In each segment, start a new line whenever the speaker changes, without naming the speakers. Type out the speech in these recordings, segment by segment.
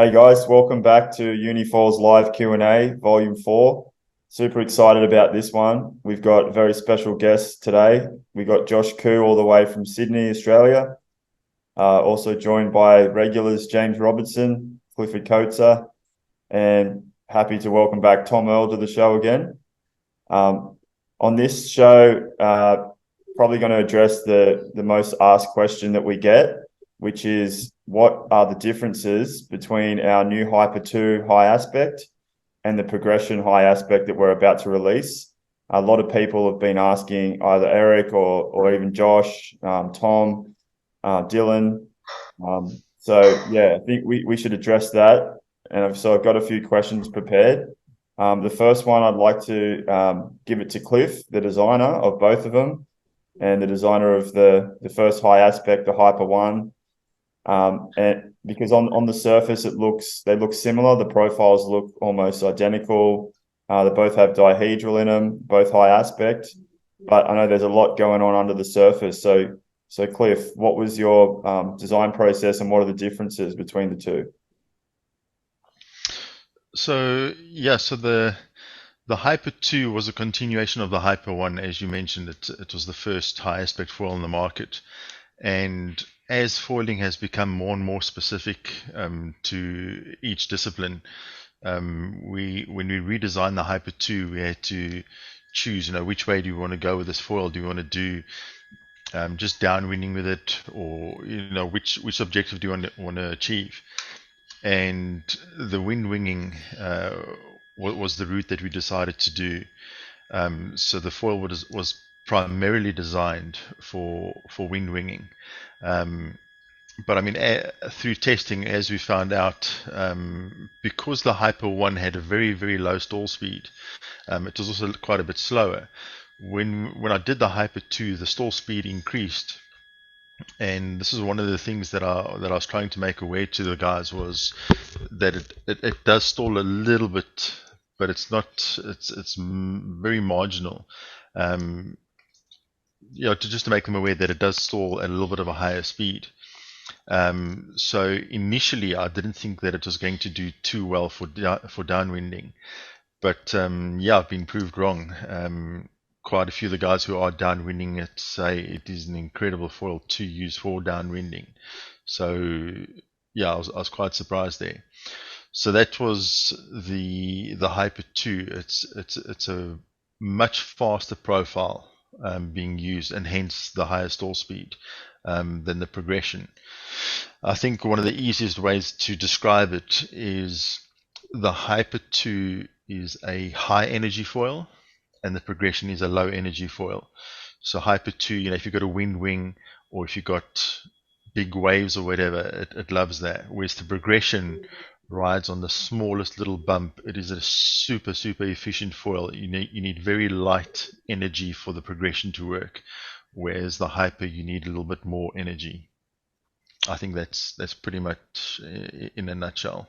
Hey guys, welcome back to Unifoil's live Q&A, Volume 4. Super excited about this one. We've got a very special guest today. We got Josh Koo all the way from Sydney, Australia. Also joined by regulars James Robertson, Clifford Coates, and happy to welcome back Tom Earl to the show again. On this show, probably going to address the most asked question that we get, which is what are the differences between our new Hyper² high aspect and the progression high aspect that we're about to release. A lot of people have been asking either Eric or even Josh, Tom, Dylan. So yeah, I think we should address that. And so I've got a few questions prepared. The first one, I'd like to give it to Cliff, the designer of both of them, and the designer of the first high aspect, the Hyper². And because on the surface they look similar, the profiles look almost identical. They both have dihedral in them, both high aspect, but I know there's a lot going on under the surface. So Cliff, what was your design process and what are the differences between the two?
So the Hyper² was a continuation of the Hyper², as you mentioned. It was the first high aspect foil on the market, and as foiling has become more and more specific to each discipline, when we redesigned the Hyper², we had to choose, which way do you want to go with this foil? Do you want to do just downwinding with it, or which objective do you want to achieve? And the wind winging was the route that we decided to do. So the foil was primarily designed for wind winging. But I mean, through testing, as we found out, because the Hyper² had a very, very low stall speed, it was also quite a bit slower. When I did the Hyper², the stall speed increased. And this is one of the things that I was trying to make aware to the guys, was that it does stall a little bit, but it's very marginal. To make them aware that it does stall at a little bit of a higher speed. So initially I didn't think that it was going to do too well for downwinding, but I've been proved wrong. Quite a few of the guys who are downwinding it say it is an incredible foil to use for downwinding. So I was quite surprised there. So that was the Hyper². It's a much faster profile being used, and hence the higher stall speed than the progression. I think one of the easiest ways to describe it is the Hyper² is a high energy foil, and the progression is a low energy foil. So Hyper², if you've got a wind wing, or if you've got big waves or whatever, it loves that. Whereas the progression rides on the smallest little bump. It is a super, super efficient foil. You need very light energy for the progression to work. Whereas the Hyper, you need a little bit more energy. I think that's pretty much in a nutshell.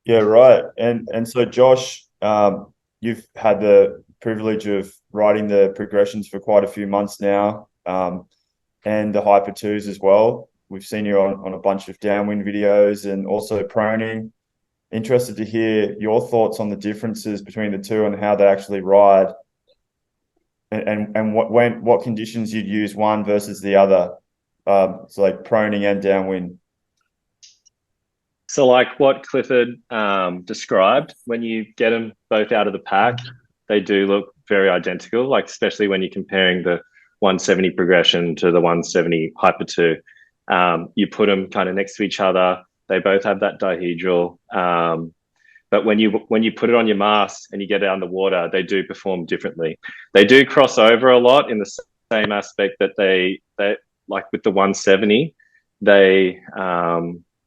Yeah, right. And so Josh, you've had the privilege of writing the progressions for quite a few months now, and the Hyper² as well. We've seen you on a bunch of downwind videos and also proning. Interested to hear your thoughts on the differences between the two and how they actually ride, and what conditions you'd use one versus the other. So like proning and downwind.
So like what Clifford described, when you get them both out of the pack, they do look very identical, like especially when you're comparing the 170 progression to the 170 Hyper². You put them kind of next to each other. They both have that dihedral. But when you put it on your mask and you get it underwater, they do perform differently. They do cross over a lot in the same aspect that they like with the 170, they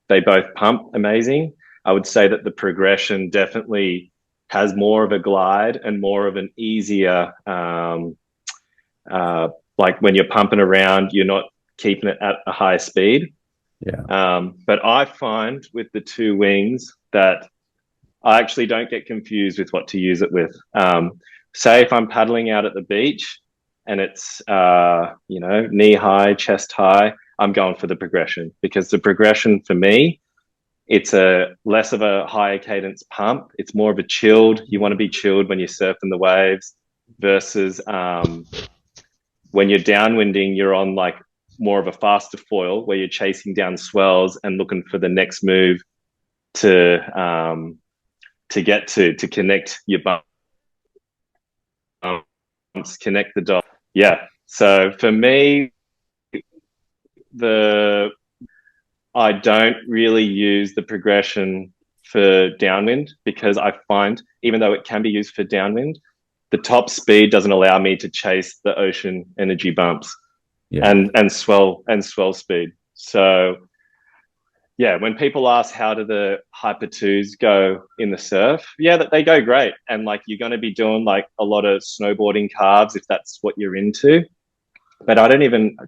both pump amazing. I would say that the progression definitely has more of a glide and more of an easier, like when you're pumping around, you're not keeping it at a high speed. But I find with the two wings that I actually don't get confused with what to use it with. Say if I'm paddling out at the beach and it's knee high, chest high, I'm going for the progression, because the progression for me, it's a less of a higher cadence pump. It's more of a chilled. You want to be chilled when you're surfing the waves, versus when you're downwinding, you're on like more of a faster foil where you're chasing down swells and looking for the next move to get to connect your bumps, connect the dot. Yeah. So for me, I don't really use the progression for downwind, because I find, even though it can be used for downwind, the top speed doesn't allow me to chase the ocean energy bumps and swell speed. So yeah, when people ask how do the Hyper²s go in the surf, yeah, that they go great. And like, you're going to be doing like a lot of snowboarding carves if that's what you're into. But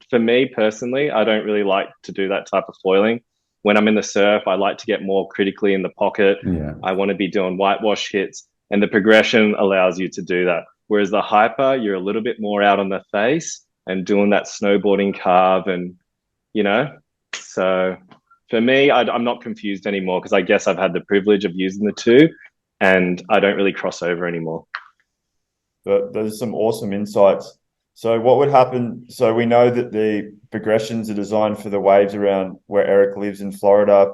for me personally, I don't really like to do that type of foiling. When I'm in the surf, I like to get more critically in the pocket. I want to be doing whitewash hits, and the progression allows you to do that. Whereas the Hyper, you're a little bit more out on the face and doing that snowboarding carve, and so for me, I'm not confused anymore, because I guess I've had the privilege of using the two, and I don't really cross over anymore.
But those are some awesome insights. So what would happen? So we know that the progressions are designed for the waves around where Eric lives in Florida,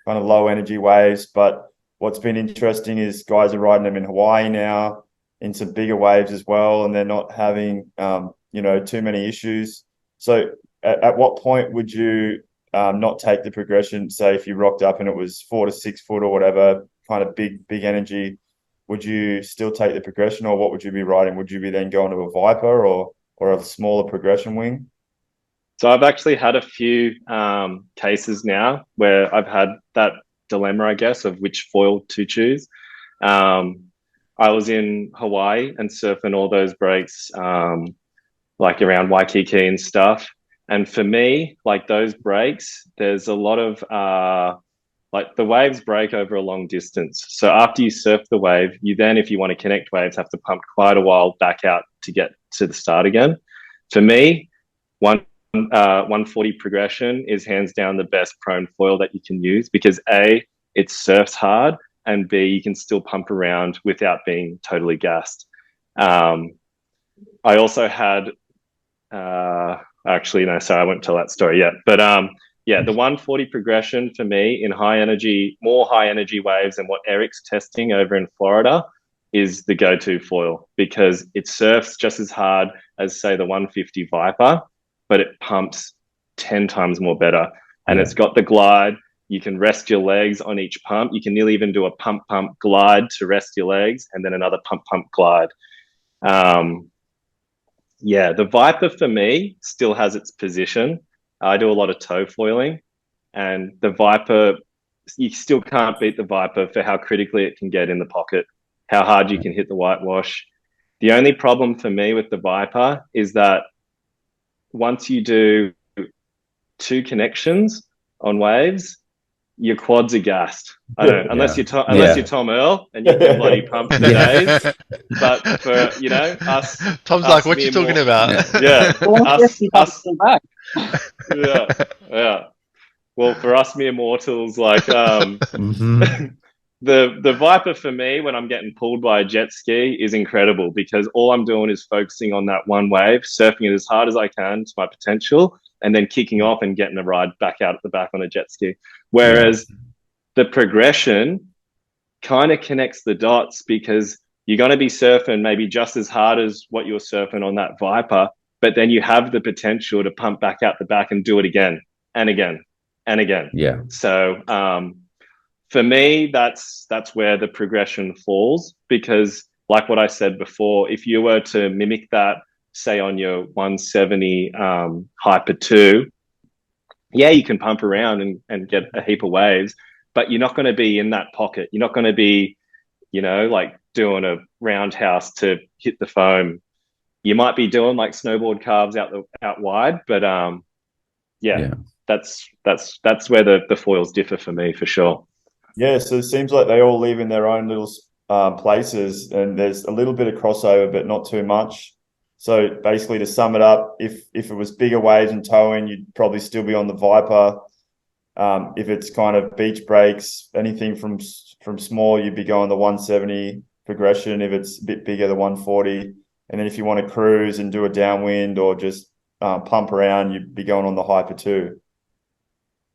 kind of low energy waves. But what's been interesting is guys are riding them in Hawaii now, in some bigger waves as well, and they're not having, too many issues. So at what point would you not take the progression? Say if you rocked up and it was 4 to 6 foot or whatever, kind of big energy, would you still take the progression, or what would you be riding? Would you be then going to a Vyper or a smaller progression wing?
So I've actually had a few cases now where I've had that dilemma, I guess, of which foil to choose. I was in Hawaii and surfing all those breaks, like around Waikiki and stuff. And for me, like those breaks, there's a lot of like the waves break over a long distance. So after you surf the wave, you then, if you want to connect waves, have to pump quite a while back out to get to the start again. For me, 140 progression is hands down the best prone foil that you can use, because A, it surfs hard, and B, you can still pump around without being totally gassed. I also had, actually, no, sorry, I won't tell that story yet. But yeah, the 140 progression for me in more high energy waves, and what Eric's testing over in Florida, is the go-to foil, because it surfs just as hard as, say, the 150 Vyper, but it pumps 10 times more better. And it's got the glide. You can rest your legs on each pump. You can nearly even do a pump glide to rest your legs, and then another pump glide. Yeah, the Vyper for me still has its position. I do a lot of toe foiling, and the Vyper, you still can't beat the Vyper for how critically it can get in the pocket, how hard you can hit the whitewash. The only problem for me with the Vyper is that once you do 2 connections on waves, your quads are gassed. I don't know, unless you're Tom Earl and you can bloody pump for days. But for us,
Tom's like, what are you talking about?
Yeah, yeah. Well, for us mere mortals, like the Vyper for me, when I'm getting pulled by a jet ski, is incredible, because all I'm doing is focusing on that one wave, surfing it as hard as I can to my potential, and then kicking off and getting a ride back out at the back on a jet ski. Whereas the progression kind of connects the dots, because you're going to be surfing maybe just as hard as what you're surfing on that Vyper, but then you have the potential to pump back out the back and do it again and again and again.
Yeah.
So for me, that's where the progression falls, because like what I said before, if you were to mimic that, say on your 170 Hyper², yeah, you can pump around and get a heap of waves, but you're not going to be in that pocket. You're not going to be, like doing a roundhouse to hit the foam. You might be doing like snowboard carves out wide, but that's where the foils differ for me, for sure.
Yeah, so it seems like they all live in their own little places, and there's a little bit of crossover, but not too much. So basically, to sum it up, if it was bigger waves and towing, you'd probably still be on the Vyper. If it's kind of beach breaks, anything from small, you'd be going the 170 progression. If it's a bit bigger, the 140. And then if you want to cruise and do a downwind or just pump around, you'd be going on the Hyper².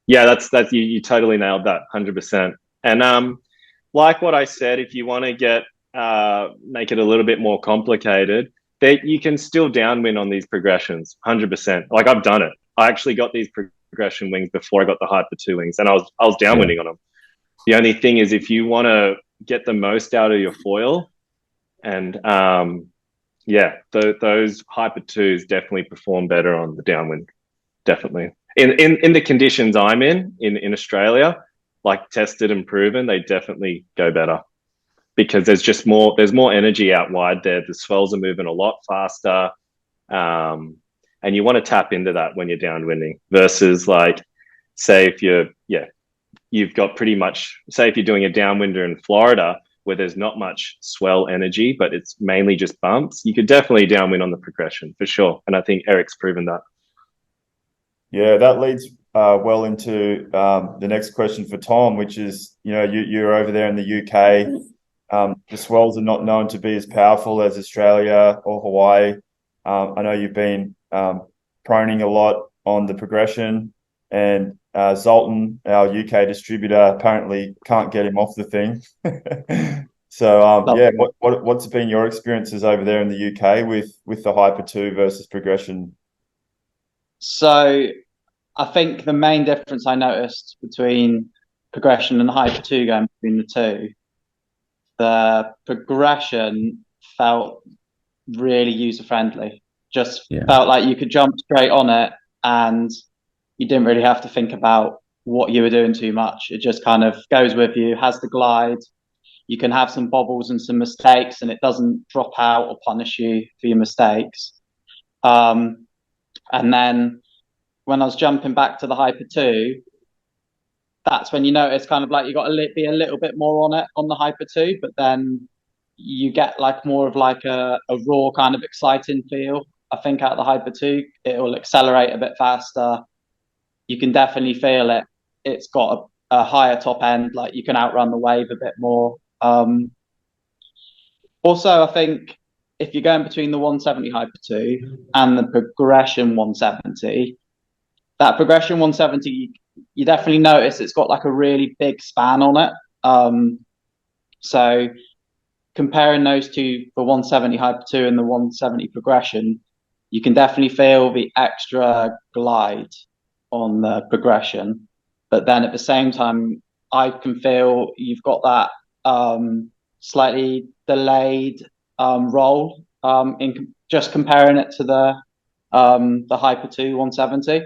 Yeah, that's you totally nailed that 100%. And like what I said, if you want to get make it a little bit more complicated, that you can still downwind on these progressions 100%. Like I've done it. I actually got these progression wings before I got the Hyper² wings, and I was downwinding on them. The only thing is, if you want to get the most out of your foil, and yeah, those Hyper² definitely perform better on the downwind. Definitely. In the conditions I'm in Australia, like tested and proven, they definitely go better because there's more energy out wide there. The swells are moving a lot faster. And you want to tap into that when you're downwinding versus like, say if you've got pretty much, say if you're doing a downwinder in Florida where there's not much swell energy, but it's mainly just bumps, you could definitely downwind on the progression for sure. And I think Eric's proven that.
Yeah, that leads well into the next question for Tom, which is, you're over there in the UK. The swells are not known to be as powerful as Australia or Hawaii. I know you've been proning a lot on the progression, and Zoltan, our UK distributor, apparently can't get him off the thing. So yeah, what's been your experiences over there in the UK with the Hyper² versus progression?
So I think the main difference I noticed between progression and Hyper² going between the two, the progression felt really user friendly. Just felt like you could jump straight on it and you didn't really have to think about what you were doing too much. It just kind of goes with you, has the glide. You can have some bobbles and some mistakes and it doesn't drop out or punish you for your mistakes. And then when I was jumping back to the Hyper², that's when you notice kind of like you got to be a little bit more on it on the Hyper², but then you get like more of like a raw kind of exciting feel. I think out of the Hyper², it will accelerate a bit faster. You can definitely feel it. It's got a higher top end, like you can outrun the wave a bit more. Also, I think if you're going between the 170 Hyper² and the progression 170, that progression 170, you definitely notice it's got like a really big span on it. So comparing those two, the 170 Hyper² and the 170 progression, you can definitely feel the extra glide on the progression. But then at the same time, I can feel you've got that slightly delayed roll in just comparing it to the Hyper² 170.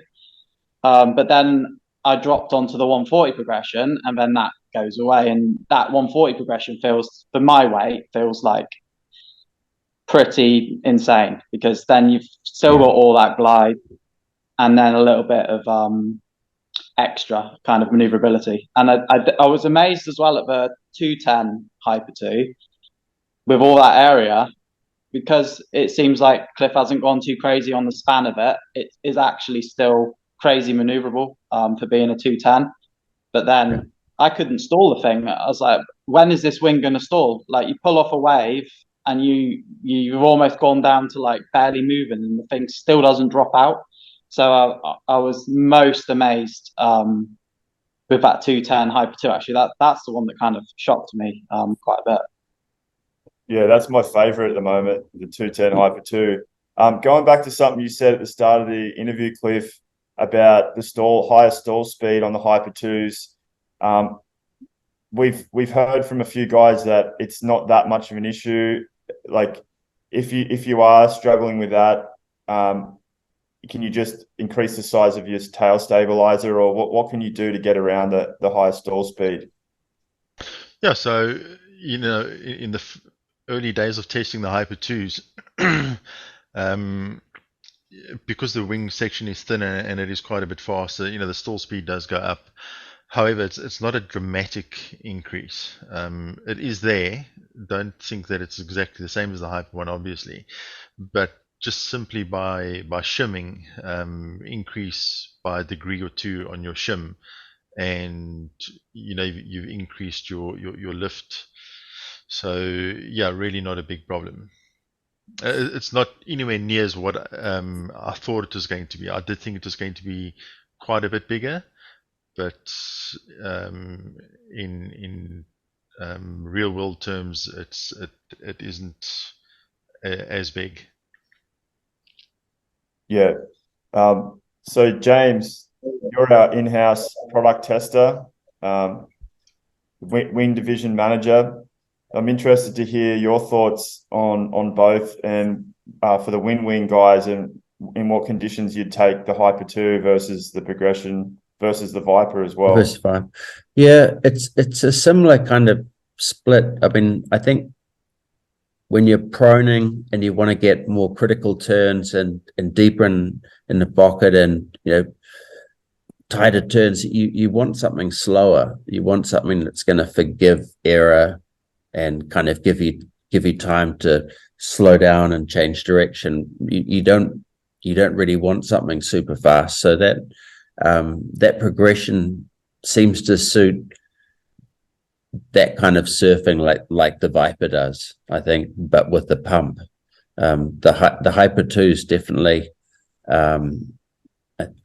But then I dropped onto the 140 progression, and then that goes away. And that 140 progression feels, for my weight, feels like pretty insane because then you've still got all that glide and then a little bit of extra kind of maneuverability. And I was amazed as well at the 210 Hyper² with all that area, because it seems like Cliff hasn't gone too crazy on the span of it. It is actually still crazy maneuverable for being a 210. But then I couldn't stall the thing. I was like, when is this wing going to stall? Like you pull off a wave and you've almost gone down to like barely moving and the thing still doesn't drop out. So I was most amazed with that 210 Hyper². Actually, that's the one that kind of shocked me quite a bit.
Yeah, that's my favorite at the moment, the 210 Hyper². Going back to something you said at the start of the interview, Cliff, about the higher stall speed on the Hyper²s. We've heard from a few guys that it's not that much of an issue. Like if you are struggling with that, can you just increase the size of your tail stabilizer, or what can you do to get around the higher stall speed?
Yeah, so in the early days of testing the Hyper²s, because the wing section is thinner and it is quite a bit faster, the stall speed does go up. However, it's not a dramatic increase. It is there. Don't think that it's exactly the same as the Hyper one, obviously, but just simply by shimming, increase by a degree or two on your shim, and you've increased your lift. So yeah, really not a big problem. It's not anywhere near as what I thought it was going to be. I did think it was going to be quite a bit bigger, but in real world terms, it isn't as big.
Yeah. So James, you're our in-house product tester, wing division manager. I'm interested to hear your thoughts on both, and for the wing guys, and in what conditions you'd take the Hyper² versus the progression versus the Vyper as well.
Diversify. Yeah, it's a similar kind of split. I mean, I think when you're proning and you want to get more critical turns and deeper in the pocket, and tighter turns, you want something slower. You want something that's going to forgive error and kind of give you time to slow down and change direction. You don't really want something super fast. So that progression seems to suit that kind of surfing like the Vyper does, I think, but with the pump. The Hyper² is definitely, I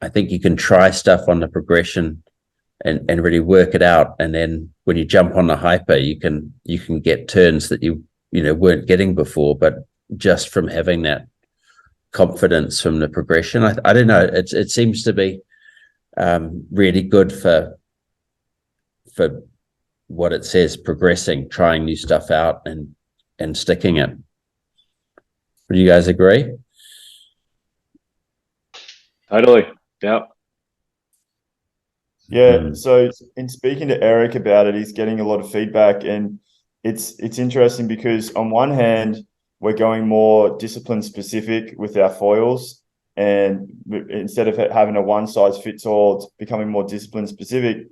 think you can try stuff on the progression and really work it out, and then when you jump on the Hyper, you can get turns that you weren't getting before, but just from having that confidence from the progression. I don't know, it seems to be really good for what it says, progressing, trying new stuff out and sticking it. Would you guys agree?
Totally. Yeah.
Yeah. So in speaking to Eric about it, he's getting a lot of feedback, and it's interesting because on one hand, we're going more discipline specific with our foils, and instead of having a one size fits all, it's becoming more discipline specific.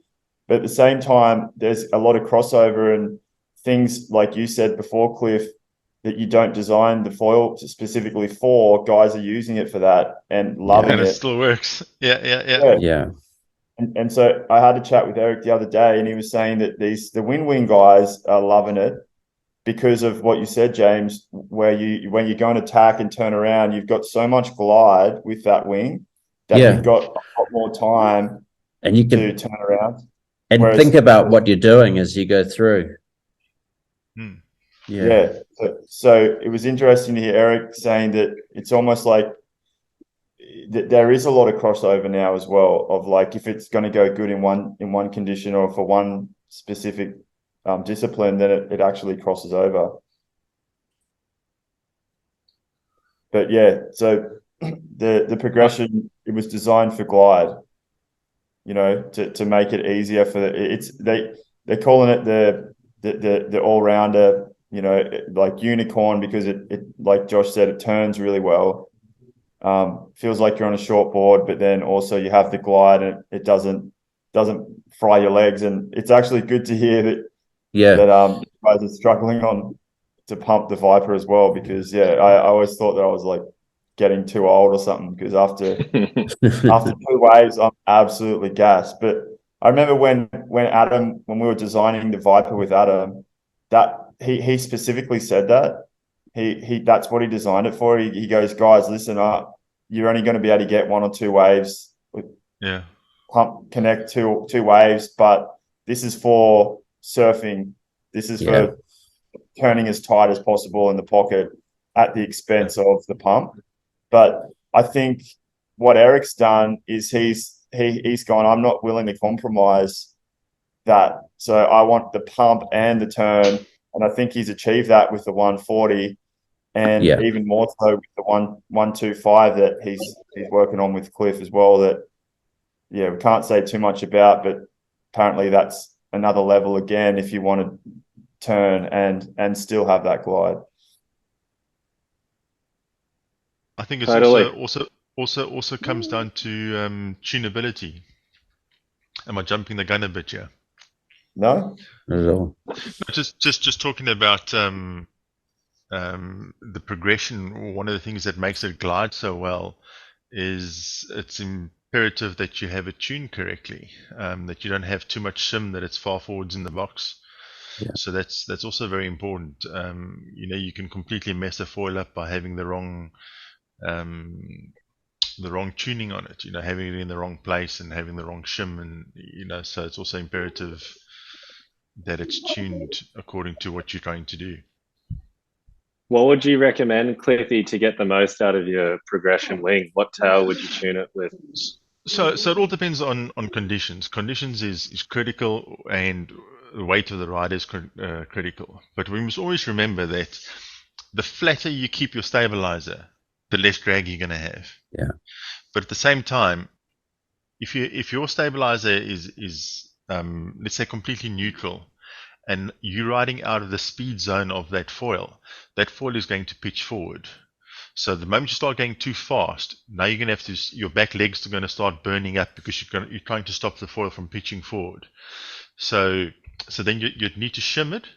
But at the same time, there's a lot of crossover and things like you said before, Cliff, that you don't design the foil specifically for. Guys are using it for that and loving
And it
it.
still works. Yeah.
Yeah.
And so I had a chat with Eric the other day, and he was saying that the wing guys are loving it because of what you said, James, where when you go and attack and turn around, you've got so much glide with that wing that you've got a lot more time
and you can
to turn around.
and think about what you're doing as you go through.
Yeah. So it was interesting to hear Eric saying that it's almost like there is a lot of crossover now as well, of like if it's going to go good in one condition or for one specific discipline, then it actually crosses over. But yeah, so the progression, it was designed for glide, to make it easier for they're calling it the all-rounder, like unicorn, because it like Josh said, it turns really well. Feels like you're on a short board, but then also you have the glide, and it doesn't fry your legs. And it's actually good to hear that you guys are struggling to pump the Vyper as well, because I always thought that I was like getting too old or something, because after 2 waves I'm absolutely gassed. But I remember when we were designing the Vyper with Adam, that he specifically said that he that's what he designed it for. He goes, guys, listen up, you're only going to be able to get 1 or 2 waves with pump connect two waves, but this is for surfing, this is for turning as tight as possible in the pocket at the expense of the pump. But I think what Eric's done is he's gone, I'm not willing to compromise that, so I want the pump and the turn. And I think he's achieved that with the 140, and even more so with the 125 that he's working on with Cliff as well, that we can't say too much about, but apparently that's another level again if you want to turn and still have that glide.
I think it's also comes down to tunability. Am I jumping the gun a bit here?
No,
not at all.
Just talking about the progression, one of the things that makes it glide so well is it's imperative that you have it tuned correctly, that you don't have too much shim, that it's far forwards in the box.
Yeah.
So that's also very important. You can completely mess a foil up by having the wrong tuning on it, having it in the wrong place and having the wrong shim, and so it's also imperative that it's tuned according to what you're trying to do.
What would you recommend, Cliffy, to get the most out of your progression wing? What tail would you tune it with?
So it all depends on conditions. Conditions is critical, and the weight of the rider is critical. But we must always remember that the flatter you keep your stabilizer, the less drag you're going to have.
Yeah.
But at the same time, if your stabilizer is let's say completely neutral, and you're riding out of the speed zone of that foil is going to pitch forward. So the moment you start going too fast, now you're going to have to, your back legs are going to start burning up because you're trying to stop the foil from pitching forward. So then you'd need to shim it,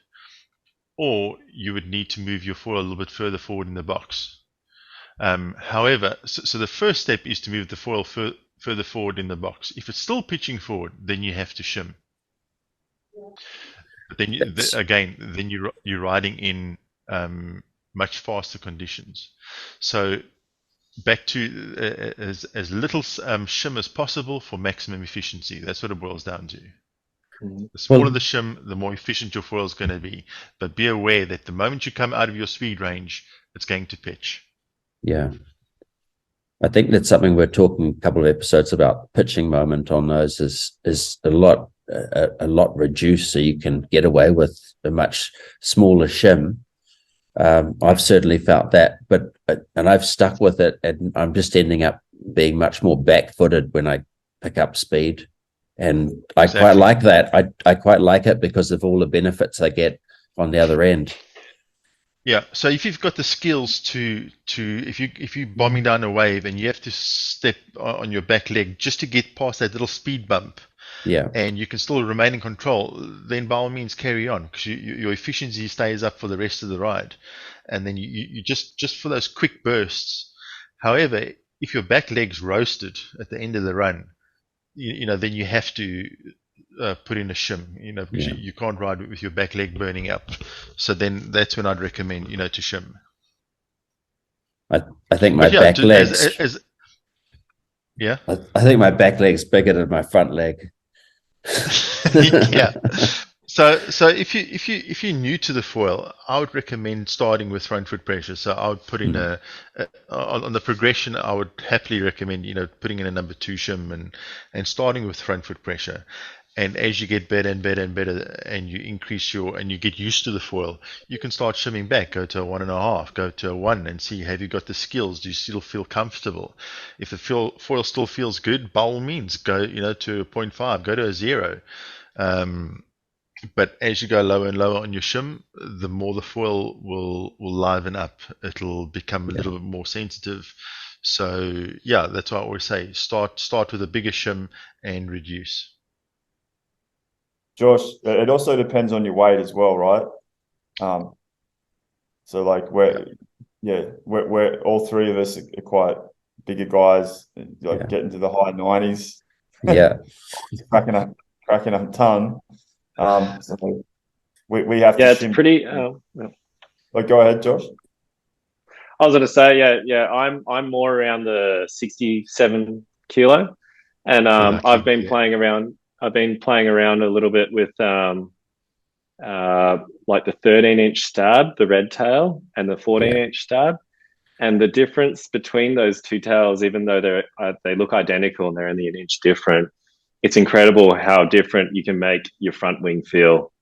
or you would need to move your foil a little bit further forward in the box. However, so the first step is to move the foil further forward in the box. If it's still pitching forward, then you have to shim. But then then you're riding in much faster conditions. So back to as little shim as possible for maximum efficiency. That's what it boils down to. The smaller the shim, the more efficient your foil is going to be. But be aware that the moment you come out of your speed range, it's going to pitch.
Yeah. I think that's something we're talking a couple of episodes about. Pitching moment on those is a lot reduced, so you can get away with a much smaller shim. I've certainly felt that, and I've stuck with it, and I'm just ending up being much more back-footed when I pick up speed, and I quite like that. I quite like it because of all the benefits I get on the other end.
Yeah, so if you've got the skills to if you're bombing down a wave and you have to step on your back leg just to get past that little speed bump,
yeah,
and you can still remain in control, then by all means carry on, because your efficiency stays up for the rest of the ride, and then you just for those quick bursts. However, if your back leg's roasted at the end of the run, then you have to put in a shim, because you can't ride with your back leg burning up. So then that's when I'd recommend, to shim.
I think my back legs. I think my back leg's bigger than my front leg.
Yeah. So if you're new to the foil, I would recommend starting with front foot pressure. So I would put in on the progression, I would happily recommend putting in a number 2 shim and starting with front foot pressure. And as you get better and better and better, and you increase and you get used to the foil, you can start shimming back. Go to a 1.5, go to a 1, and see, have you got the skills? Do you still feel comfortable? If the foil still feels good, by all means, go to a 0.5, go to a 0. But as you go lower and lower on your shim, the more the foil will liven up. It'll become a little bit more sensitive. So yeah, that's why I always say start with a bigger shim and reduce.
Josh, it also depends on your weight as well, right? So like we're all three of us are quite bigger guys, like getting to the high 90s.
Yeah,
cracking a ton. So we have to.
Yeah, it's pretty.
Like, go ahead, Josh.
I was going to say, I'm more around the 67 kilo, and I've been playing around. I've been playing around a little bit with like the 13-inch stab, the red tail, and the 14-inch stab, and the difference between those two tails, even though they look identical and they're only an inch different, it's incredible how different you can make your front wing feel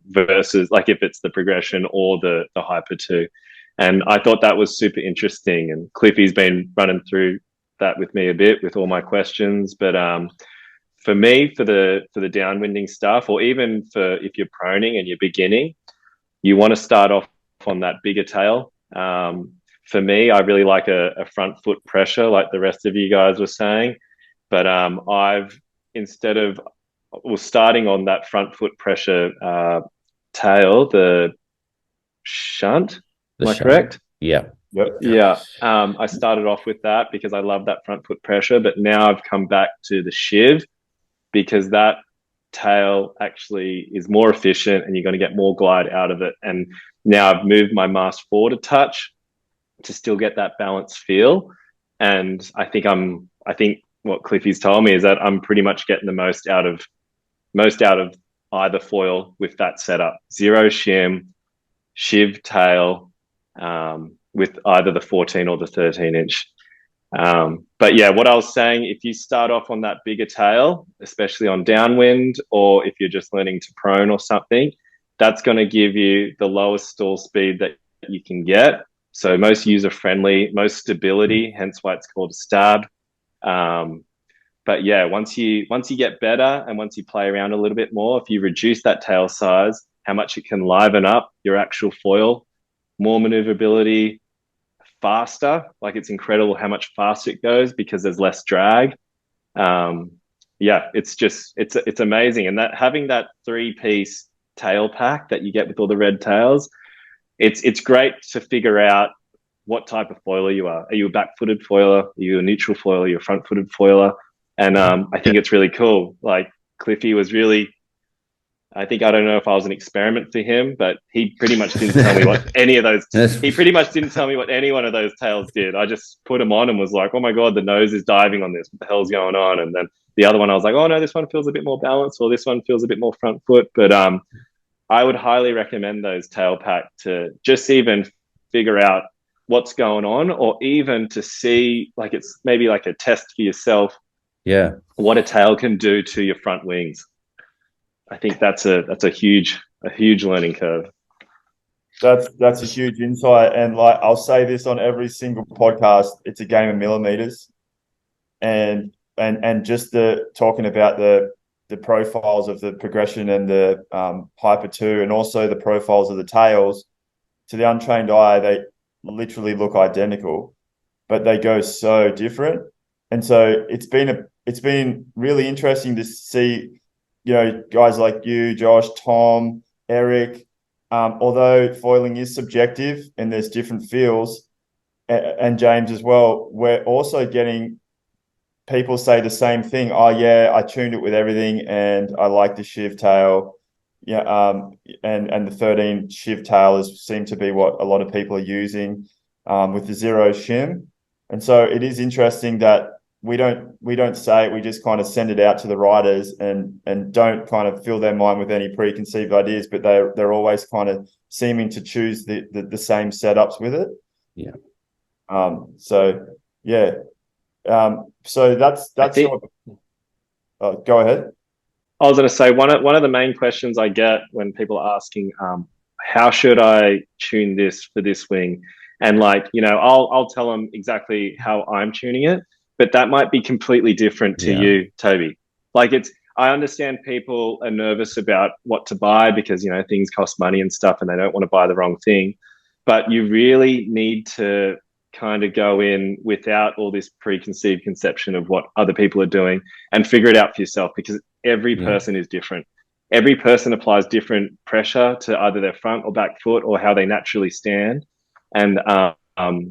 versus like if it's the progression or the Hyper². And I thought that was super interesting. And Cliffy's been running through that with me a bit with all my questions. But for me, for the downwinding stuff, or even for if you're proning and you're beginning, you want to start off on that bigger tail. For me, I really like a front foot pressure, like the rest of you guys were saying. But starting on that front foot pressure tail, the shunt, Am I
shape.
correct?
Yeah.
Yep.
Yeah. I started off with that because I love that front foot pressure, but now I've come back to the shiv because that tail actually is more efficient and you're going to get more glide out of it. And now I've moved my mast forward a touch to still get that balanced feel. And I think what Cliffy's told me is that I'm pretty much getting the most out of either foil with that setup. Zero shim, shiv tail, with either the 14 or the 13-inch. But yeah, what I was saying, if you start off on that bigger tail, especially on downwind, or if you're just learning to prone or something, that's going to give you the lowest stall speed that you can get. So most user-friendly, most stability, hence why it's called a stab. But yeah, once you get better and once you play around a little bit more, if you reduce that tail size, how much it can liven up your actual foil, more maneuverability, faster. Like it's incredible how much faster it goes because there's less drag. Yeah, it's amazing. And that having that 3-piece tail pack that you get with all the red tails, it's great to figure out what type of foiler you are. Are you a back-footed foiler? Are you a neutral foiler? Are you a front-footed foiler? And I think it's really cool. Like Cliffy was really, I don't know if I was an experiment for him, but he pretty much didn't tell me what any of those, he pretty much didn't tell me what any one of those tails did. I just put them on and was like, oh my God, the nose is diving on this. What the hell's going on? And then the other one, I was like, oh no, this one feels a bit more balanced, or this one feels a bit more front foot. But I would highly recommend those tail pack to just even figure out what's going on, or even to see, like, it's maybe like a test for yourself.
Yeah.
What a tail can do to your front wings. I think that's a huge learning curve.
That's a huge insight. And like I'll say this on every single podcast, it's a game of millimeters. And just talking about the profiles of the progression and the Hyper² and also the profiles of the tails, to the untrained eye, they literally look identical, but they go so different. And so it's been really interesting to see, you know, guys like you, Josh, Tom, Eric, although foiling is subjective and there's different feels, and James as well, we're also getting people say the same thing. Oh yeah, I tuned it with everything and I like the shiv tail. Yeah, and the 13 shiv tail seemed to be what a lot of people are using, with the zero shim. And so it is interesting that we don't say it, we just kind of send it out to the riders and don't kind of fill their mind with any preconceived ideas, but they're always kind of seeming to choose the same setups with it.
Yeah.
So yeah. So that's go ahead.
I was going to say one of the main questions I get when people are asking, how should I tune this for this wing? And like, you know, I'll tell them exactly how I'm tuning it, but that might be completely different to you, Toby. Like I understand people are nervous about what to buy because, you know, things cost money and stuff and they don't want to buy the wrong thing, but you really need to kind of go in without all this preconceived conception of what other people are doing and figure it out for yourself, because every person is different. Every person applies different pressure to either their front or back foot or how they naturally stand. And,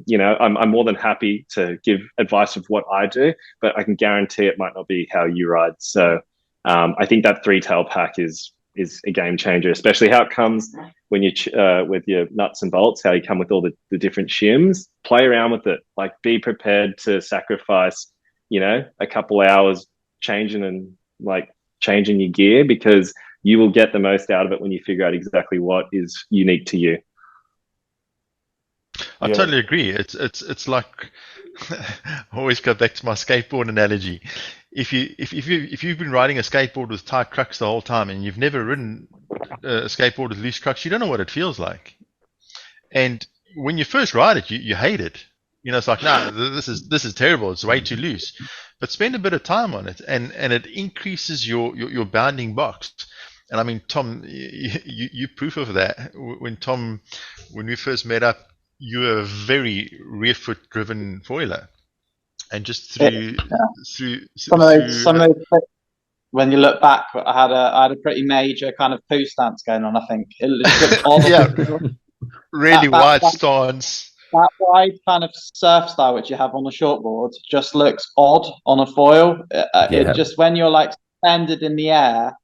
you know, I'm more than happy to give advice of what I do, but I can guarantee it might not be how you ride. So I think that 3-tail pack is a game changer, especially how it comes when you with your nuts and bolts, how you come with all the different shims. Play around with it. Like, be prepared to sacrifice, you know, a couple hours changing your gear, because you will get the most out of it when you figure out exactly what is unique to you.
I totally agree. It's like I always go back to my skateboard analogy. If you've been riding a skateboard with tight crux the whole time and you've never ridden a skateboard with loose crux, you don't know what it feels like. And when you first ride it, you hate it. You know, it's like, nah, this is terrible. It's way too loose. But spend a bit of time on it, and it increases your bounding box. And I mean, Tom, you proof of that. When we first met up, you were a very rear foot driven foiler, and just through
some of those, when you look back, I had a pretty major kind of poo stance going on. I think it looked odd.
really
that,
wide
that,
stance.
that wide kind of surf style which you have on a shortboard just looks odd on a foil. It
Yeah.
just, when you're like suspended in the air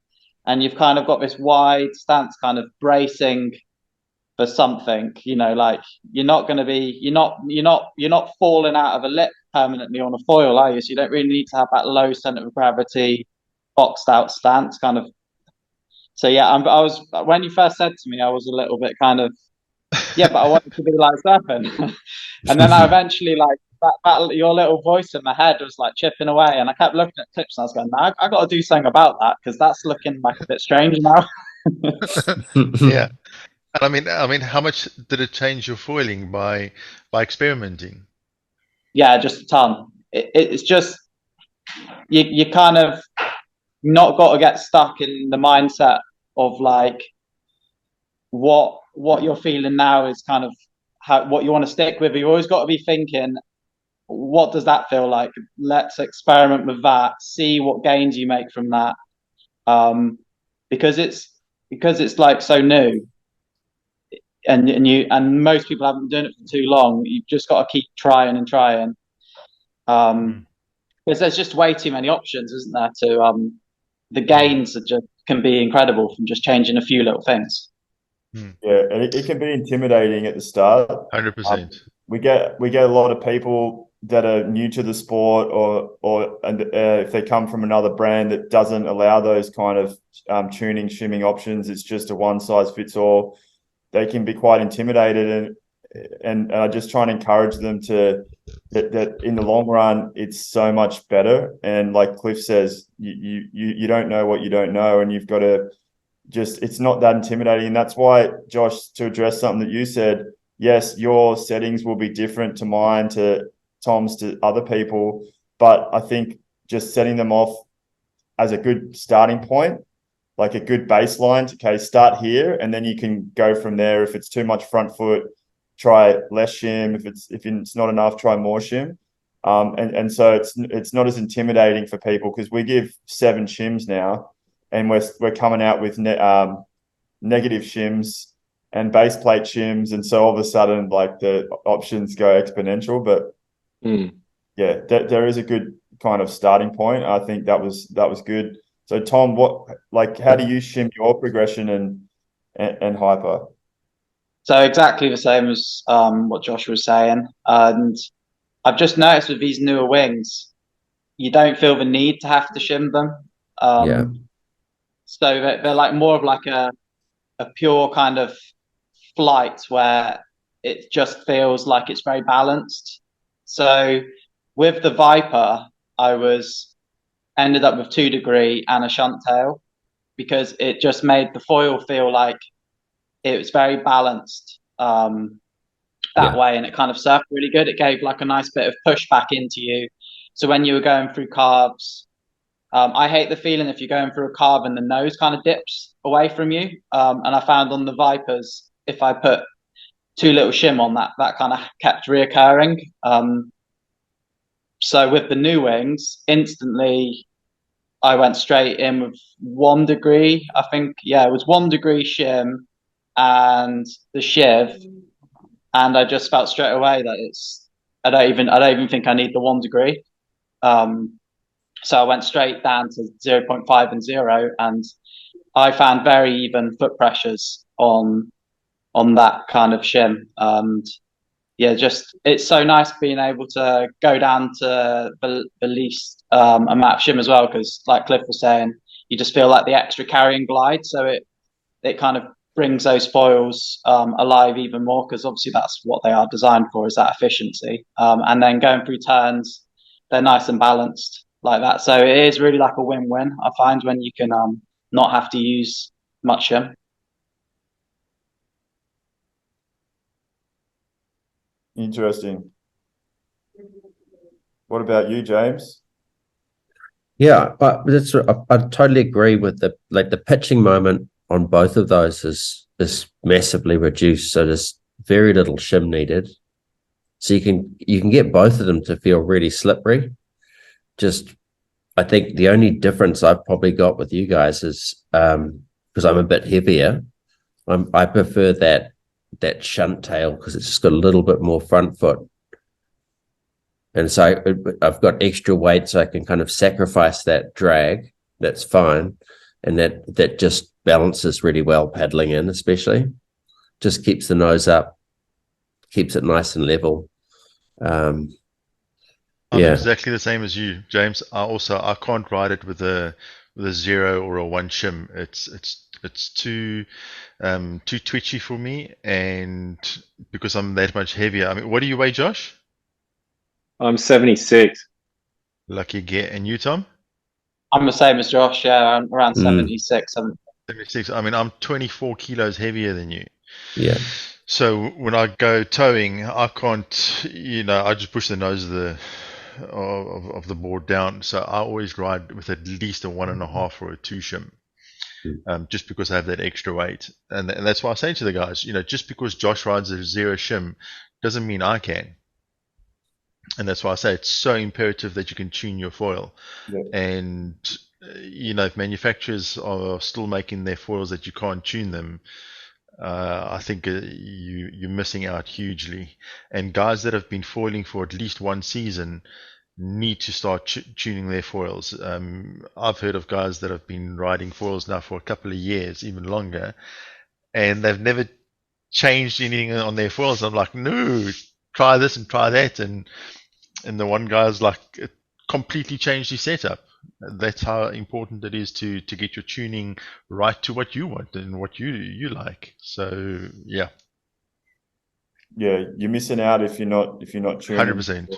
and you've kind of got this wide stance kind of bracing for something, like you're not falling out of a lip permanently on a foil, are you? So you don't really need to have that low center of gravity, boxed out stance kind of. So yeah, I was, when you first said to me, I was a little bit kind of, yeah, but I wanted to be like surfing. And then I eventually, like, that your little voice in my head was like chipping away, and I kept looking at clips and I was going, nah, I got to do something about that because that's looking like a bit strange now.
Yeah. And I mean, how much did it change your foiling by experimenting?
Yeah, just a ton. It's just, you kind of not got to get stuck in the mindset of like what you're feeling now is kind of what you want to stick with. You always got to be thinking, what does that feel like? Let's experiment with that, see what gains you make from that. Because it's like so new, and most people haven't been doing it for too long. You've just got to keep trying and trying. Because there's just way too many options, isn't there? The gains are just can be incredible from just changing a few little things.
Yeah, and it can be intimidating at the start.
100%.
We get a lot of people that are new to the sport, or if they come from another brand that doesn't allow those kind of tuning, shimming options, it's just a one size fits all. They can be quite intimidated, and I just try and encourage them that in the long run it's so much better. And like Cliff says, you don't know what you don't know, and you've got to just, it's not that intimidating. And that's why, Josh, to address something that you said, yes, your settings will be different to mine, to Tom's, to other people, but I think just setting them off as a good starting point, like a good baseline to, okay, start here, and then you can go from there. If it's too much front foot, try less shim. If it's not enough, try more shim. And so it's not as intimidating for people, because we give 7 shims now, and we're coming out with negative shims and base plate shims, and so all of a sudden, like, the options go exponential. But yeah, there is a good kind of starting point. I think that was good. So Tom, how do you shim your progression and hyper?
So exactly the same as what Josh was saying, and I've just noticed with these newer wings, you don't feel the need to have to shim them.
Yeah.
So they're like more of like a pure kind of flight where it just feels like it's very balanced. So with the Vyper, ended up with 2 degree and a shunt tail, because it just made the foil feel like it was very balanced that way, and it kind of surfed really good. It gave like a nice bit of pushback into you. So when you were going through carves, I hate the feeling if you're going through a carve and the nose kind of dips away from you. And I found on the Vypers, if I put too little shim on that kind of kept reoccurring. So with the new wings, instantly I went straight in with 1 degree. I think, yeah, it was 1 degree shim and the shiv, and I just felt straight away that I don't even think I need the 1 degree. So I went straight down to 0.5 and 0, and I found very even foot pressures on that kind of shim. And yeah, just, it's so nice being able to go down to the least amount of shim as well, because like Cliff was saying, you just feel like the extra carrying glide. So it kind of brings those foils alive even more, because obviously that's what they are designed for, is that efficiency. And then going through turns, they're nice and balanced like that. So it is really like a win-win, I find, when you can not have to use much shim.
Interesting. What about you, James?
Yeah, but I totally agree with the pitching moment on both of those is massively reduced. So there's very little shim needed. So you can get both of them to feel really slippery. Just, I think the only difference I've probably got with you guys is because I'm a bit heavier. I prefer that that shunt tail because it's just got a little bit more front foot. And so I've got extra weight, so I can kind of sacrifice that drag. That's fine. And that just balances really well paddling in, especially. Just keeps the nose up, keeps it nice and level.
I'm
Yeah.
exactly the same as you, James. I can't ride it with a 0 or a 1 shim. It's too twitchy for me, and because I'm that much heavier. I mean, what do you weigh, Josh?
I'm 76.
Lucky get. And you, Tom?
I'm the same as Josh. Yeah, around 76.
76. I mean, I'm 24 kilos heavier than you.
Yeah.
So when I go towing, I can't, I just push the nose of the board down. So I always ride with at least a 1.5 or a 2 shim, just because I have that extra weight. And that's why I say to the guys, just because Josh rides a 0 shim doesn't mean I can. And that's why I say it's so imperative that you can tune your foil.
Yeah.
And, if manufacturers are still making their foils that you can't tune them, I think you're missing out hugely. And guys that have been foiling for at least one season need to start tuning their foils. I've heard of guys that have been riding foils now for a couple of years, even longer, and they've never changed anything on their foils. I'm like, no, try this and try that, and the one guy's like, it completely changed his setup. That's how important it is to get your tuning right to what you want and what you like. So yeah,
you're missing out if you're not tuning.
100%.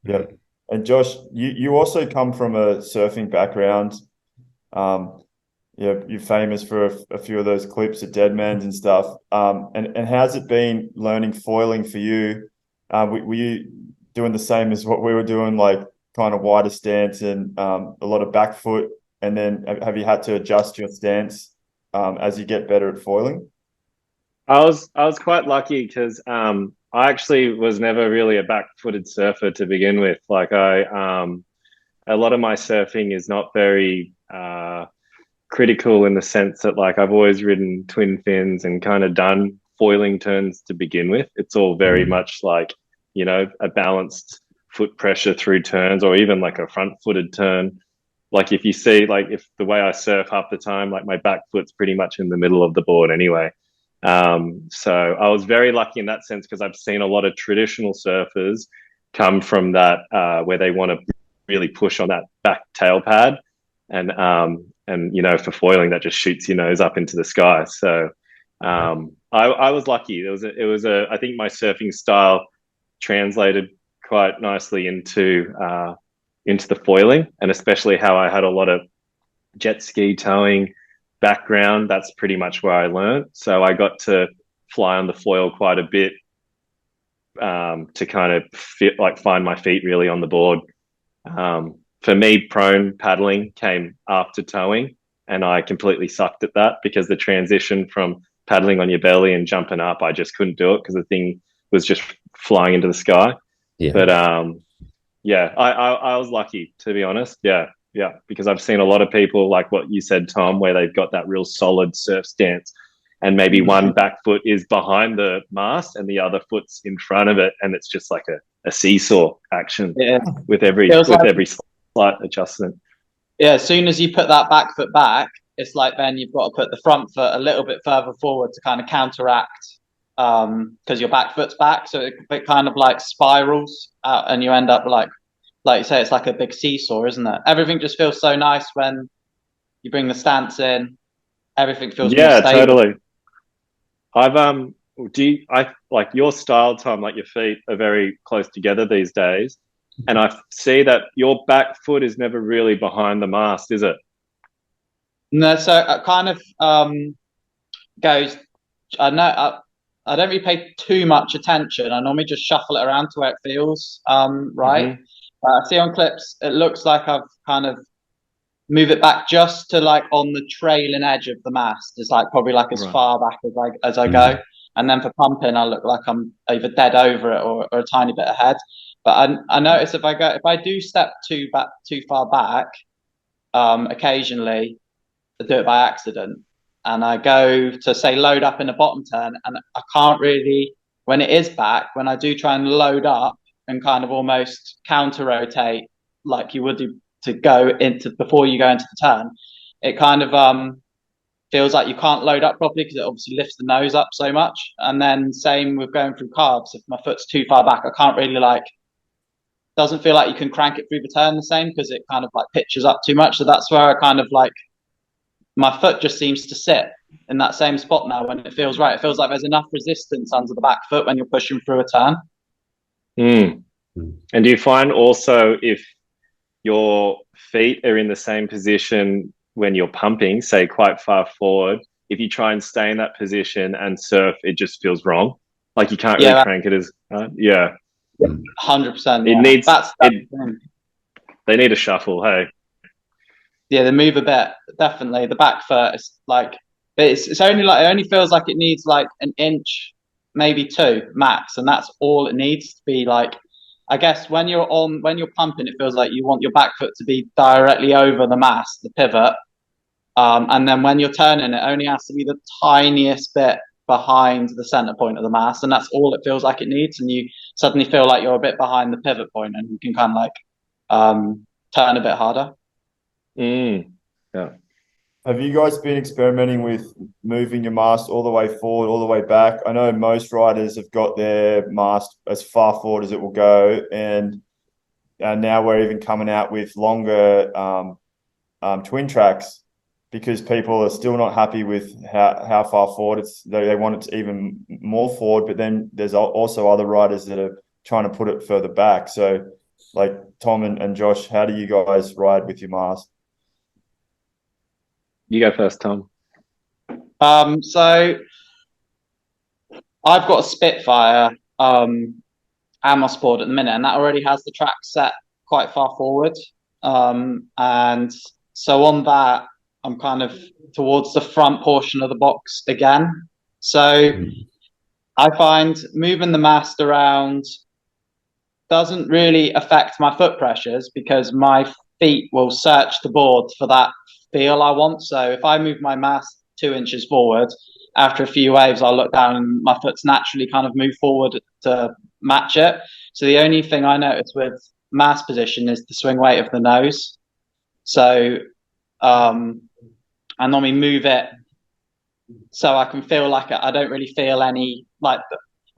Yeah. And Josh, you also come from a surfing background. You're famous for a few of those clips at Deadman's and stuff. And how's it been learning foiling for you? Were you doing the same as what we were doing, like kind of wider stance and a lot of back foot? And then have you had to adjust your stance as you get better at foiling?
I was quite lucky because I actually was never really a back-footed surfer to begin with. Like a lot of my surfing is not very critical in the sense that like I've always ridden twin fins and kind of done foiling turns to begin with. It's all very much like, a balanced foot pressure through turns, or even like a front-footed turn. Like if you see, like if the way I surf half the time, like my back foot's pretty much in the middle of the board anyway. So I was very lucky in that sense because I've seen a lot of traditional surfers come from that where they want to really push on that back tail pad, and for foiling that just shoots your nose up into the sky. So I was lucky. I think my surfing style translated quite nicely into the foiling, and especially how I had a lot of jet ski towing background. That's pretty much where I learned. So I got to fly on the foil quite a bit to kind of find my feet really on the board. For me, prone paddling came after towing, and I completely sucked at that because the transition from paddling on your belly and jumping up, I just couldn't do it because the thing was just flying into the sky.
Yeah.
But I was lucky, to be honest. Yeah, because I've seen a lot of people like what you said, Tom, where they've got that real solid surf stance, and maybe one back foot is behind the mast and the other foot's in front of it, and it's just like a seesaw action with every slight adjustment.
Yeah, as soon as you put that back foot back, it's like then you've got to put the front foot a little bit further forward to kind of counteract because your back foot's back, so it kind of like spirals out, and you end up like you say, it's like a big seesaw, isn't it? Everything just feels so nice when you bring the stance in. Everything feels more stable.
Totally. I like your style, Tom, like your feet are very close together these days. And I see that your back foot is never really behind the mast, is it?
No, so it kind of goes, I know, I don't really pay too much attention. I normally just shuffle it around to where it feels right. I see on clips, it looks like I've kind of move it back just to like on the trailing edge of the mast. It's like probably like as far back as I go. And then for pumping, I look like I'm either dead over it or a tiny bit ahead. But I notice if I do step too far back, occasionally I do it by accident. and I go to say load up in a bottom turn, and I can't really, when it is back, when I do try and load up and kind of almost counter rotate like you would do to go into before you go into the turn, it kind of feels like you can't load up properly because it obviously lifts the nose up so much. And then same with going through carbs. If my foot's too far back, I can't really doesn't feel like you can crank it through the turn the same because it kind of like pitches up too much. So that's where I kind of my foot just seems to sit in that same spot now when it feels right. It feels like there's enough resistance under the back foot when you're pushing through a turn.
And do you find also if your feet are in the same position when you're pumping, say quite far forward, if you try and stay in that position and surf, it just feels wrong? Like you can't really crank it as,
100%.
It needs, they need a shuffle, hey?
Yeah, they move a bit, definitely. The back foot is it's only it only feels like it needs like an inch, maybe 2 max, and that's all it needs to be I guess when you're pumping, it feels like you want your back foot to be directly over the mast, the pivot. And then when you're turning, it only has to be the tiniest bit behind the center point of the mast, and that's all it feels like it needs. And you suddenly feel like you're a bit behind the pivot point, and you can kind of turn a bit harder.
Yeah.
Have you guys been experimenting with moving your mast all the way forward, all the way back? I know most riders have got their mast as far forward as it will go, and now we're even coming out with longer twin tracks because people are still not happy with how far forward they want it even more forward. But then there's also other riders that are trying to put it further back. So, like Tom and Josh, how do you guys ride with your mast?
You go first, Tom.
So I've got a Spitfire Amos board at the minute, and that already has the track set quite far forward. And so on that, I'm kind of towards the front portion of the box again. So I find moving the mast around doesn't really affect my foot pressures because my feet will search the board for that feel I want. So if I move my mast 2 inches forward, after a few waves, I'll look down and my foot's naturally kind of move forward to match it. So the only thing I notice with mast position is the swing weight of the nose. So I normally move it so I can feel like I don't really feel any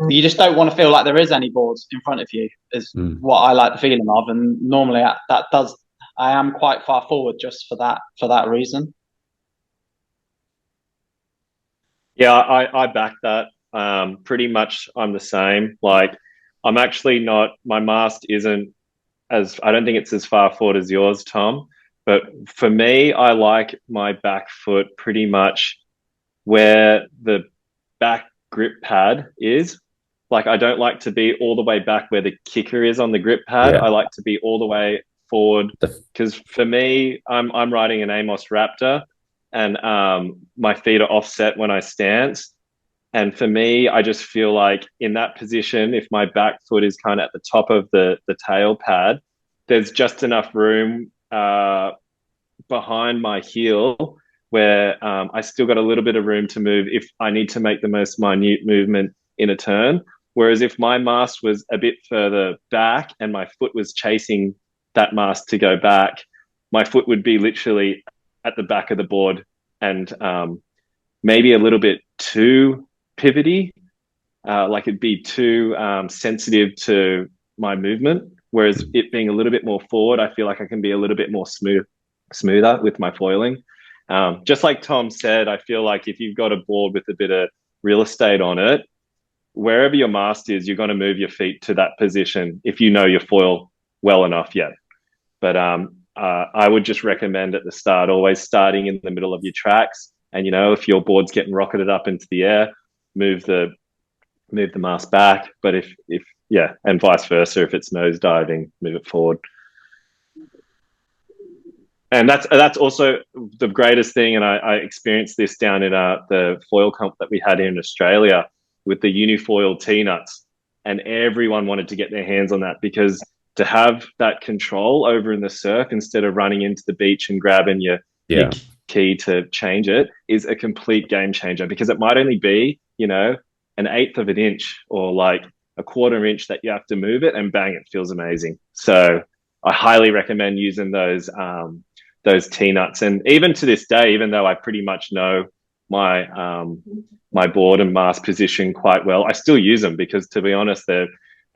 you just don't want to feel like there is any boards in front of you is what I like the feeling of. And normally I am quite far forward just for that reason.
Yeah, I back that. Pretty much I'm the same. Like I'm actually not, my mast isn't I don't think it's as far forward as yours, Tom. But for me, I like my back foot pretty much where the back grip pad is. Like I don't like to be all the way back where the kicker is on the grip pad. I like to be all the way forward because for me, I'm riding an Amos Raptor, and my feet are offset when I stance. And for me, I just feel like in that position, if my back foot is kind of at the top of the tail pad, there's just enough room behind my heel where I still got a little bit of room to move if I need to make the most minute movement in a turn. Whereas if my mast was a bit further back and my foot was chasing that mast to go back, my foot would be literally at the back of the board and maybe a little bit too pivoty, like it'd be too sensitive to my movement. Whereas it being a little bit more forward, I feel like I can be a little bit more smoother with my foiling. Just like Tom said, I feel like if you've got a board with a bit of real estate on it, wherever your mast is, you're going to move your feet to that position if you know your foil well enough yet. But I would just recommend at the start, always starting in the middle of your tracks. And, if your board's getting rocketed up into the air, move the mast back. But if and vice versa, if it's nose diving, move it forward. And that's also the greatest thing. And I experienced this down in the foil comp that we had here in Australia with the Unifoil T-nuts. And everyone wanted to get their hands on that because to have that control over in the surf instead of running into the beach and grabbing your key to change it is a complete game changer, because it might only be, you know, an eighth of an inch or like a quarter inch that you have to move it, and bang, it feels amazing. So I highly recommend using those T-nuts. And even to this day, even though I pretty much know my my board and mast position quite well, I still use them, because to be honest,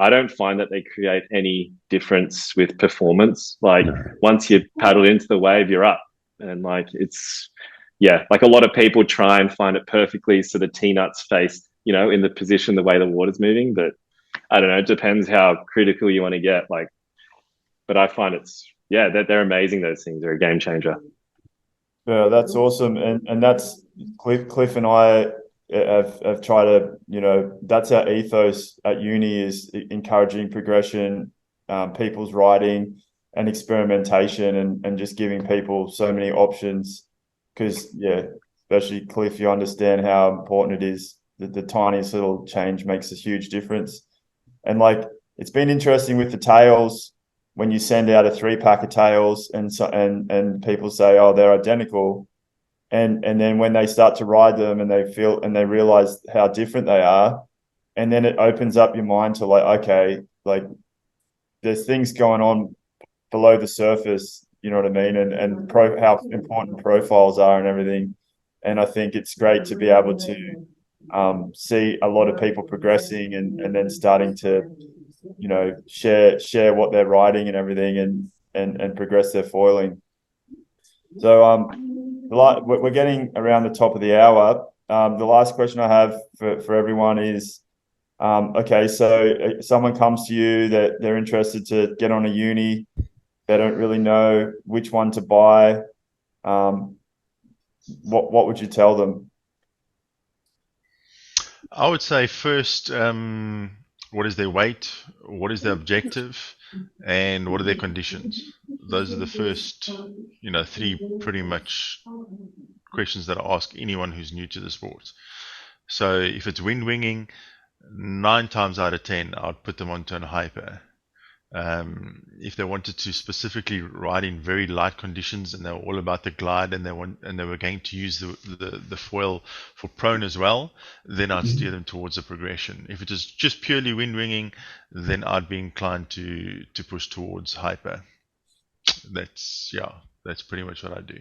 I don't find that they create any difference with performance. Like once you paddle into the wave, you're up. And like it's, yeah, like a lot of people try and find it perfectly so the T-nuts face, you know, in the position the way the water's moving. But I don't know, it depends how critical you want to get. Like, but I find they're amazing. Those things are a game changer.
Yeah, that's awesome. And that's Cliff and I have tried to, you know, that's our ethos at uni, is encouraging progression, people's riding and experimentation, and just giving people so many options. Because, yeah, especially Cliff, you understand how important it is that the tiniest little change makes a huge difference. And like, it's been interesting with the tails, when you send out a 3-pack of tails and people say, oh, they're identical. And then when they start to ride them and they realize how different they are, and then it opens up your mind to like, okay, like there's things going on below the surface, you know what I mean? And how important profiles are and everything. And I think it's great to be able to see a lot of people progressing and then starting to, you know, share what they're riding and everything, and progress their foiling. So we're getting around the top of the hour. The last question I have for everyone is, okay, so someone comes to you that they're interested to get on a uni, they don't really know which one to buy. What would you tell them?
I would say first, what is their weight, what is their objective, and what are their conditions? Those are the first, you know, 3 pretty much questions that I ask anyone who's new to the sport. So if it's wind winging, 9 times out of 10, I'd put them onto a Hyper. If they wanted to specifically ride in very light conditions and they were all about the glide, and they were going to use the foil for prone as well, then I'd steer them towards a progression. If it is just purely wind winging, then I'd be inclined to push towards Hyper. That's pretty much what I do.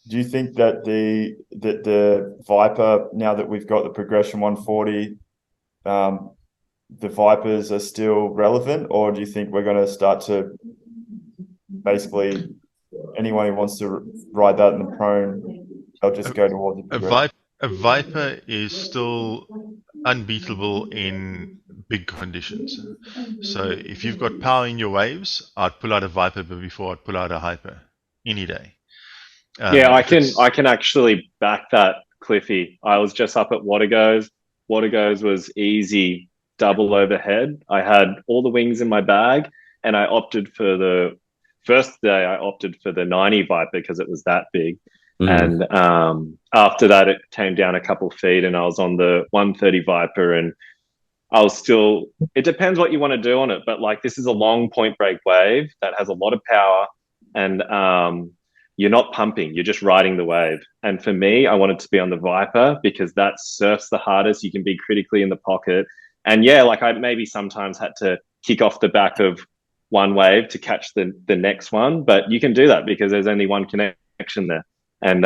Do you think that the Vyper, now that we've got the progression 140, the Vipers are still relevant, or do you think we're going to start to basically anyone who wants to ride that in the prone, they'll just go towards the progression?
A Vyper is still unbeatable in big conditions. So if you've got power in your waves, I'd pull out a Vyper before I'd pull out a Hyper any day.
Yeah, I can actually back that, Cliffy. I was just up at Watergoes. Watergoes was easy double overhead. I had all the wings in my bag, and I opted for the first day. I opted for the 90 Vyper because it was that big. And after that, it came down a couple feet, and I was on the 130 Vyper, and I was still. It depends what you want to do on it, but like this is a long point break wave that has a lot of power, and you're not pumping, you're just riding the wave. And for me, I wanted to be on the Vyper because that surfs the hardest. You can be critically in the pocket. And yeah, like I maybe sometimes had to kick off the back of one wave to catch the next one, but you can do that because there's only one connection there. And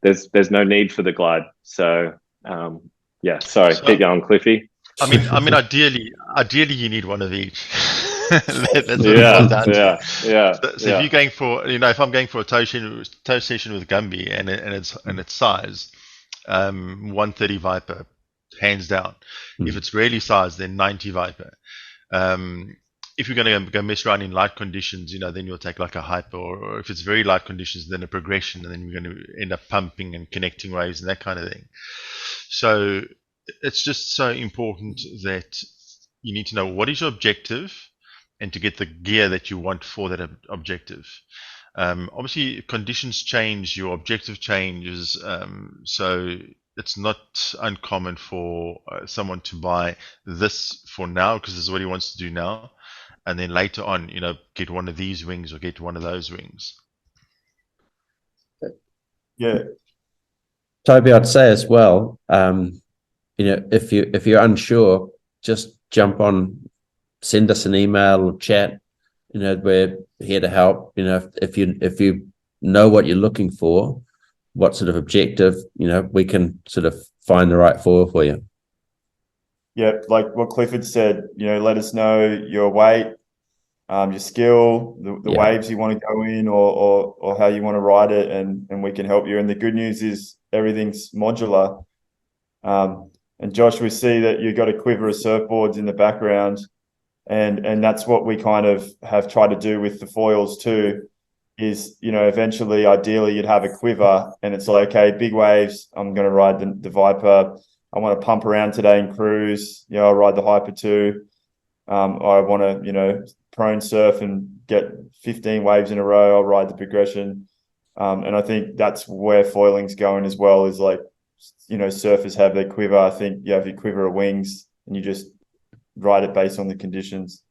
there's no need for the glide. So keep going, Cliffy.
I mean, ideally you need one of each. That's what
yeah.
So if you're going for, if I'm going for a tow session with Gumby and its size, 130 Vyper, hands down. If it's really size, then 90 Vyper. If you're going to go mess around in light conditions, then you'll take like a Hyper, or if it's very light conditions, then a progression, and then you're going to end up pumping and connecting waves and that kind of thing. So it's just so important that you need to know what is your objective and to get the gear that you want for that objective. Obviously, conditions change, your objective changes, so it's not uncommon for someone to buy this for now because this is what he wants to do now. and then later on, get one of these wings or get one of those wings.
Yeah.
Toby, I'd say as well, if you're unsure, just jump on, send us an email or chat. We're here to help. If you know what you're looking for, what sort of objective, we can sort of find the right foil for you.
Yeah, like what Clifford said, let us know your weight, your skill, the waves you want to go in, or how you want to ride it, and we can help you. And the good news is everything's modular. And Josh, we see that you've got a quiver of surfboards in the background, and that's what we kind of have tried to do with the foils too. Is eventually, ideally, you'd have a quiver, and it's like, okay, big waves, I'm going to ride the Vyper. I want to pump around today and cruise. I'll ride the Hyper². I want to, prone surf and get 15 waves in a row. I'll ride the progression. And I think that's where foiling's going as well, is like, surfers have their quiver. I think you have your quiver of wings and you just ride it based on the conditions.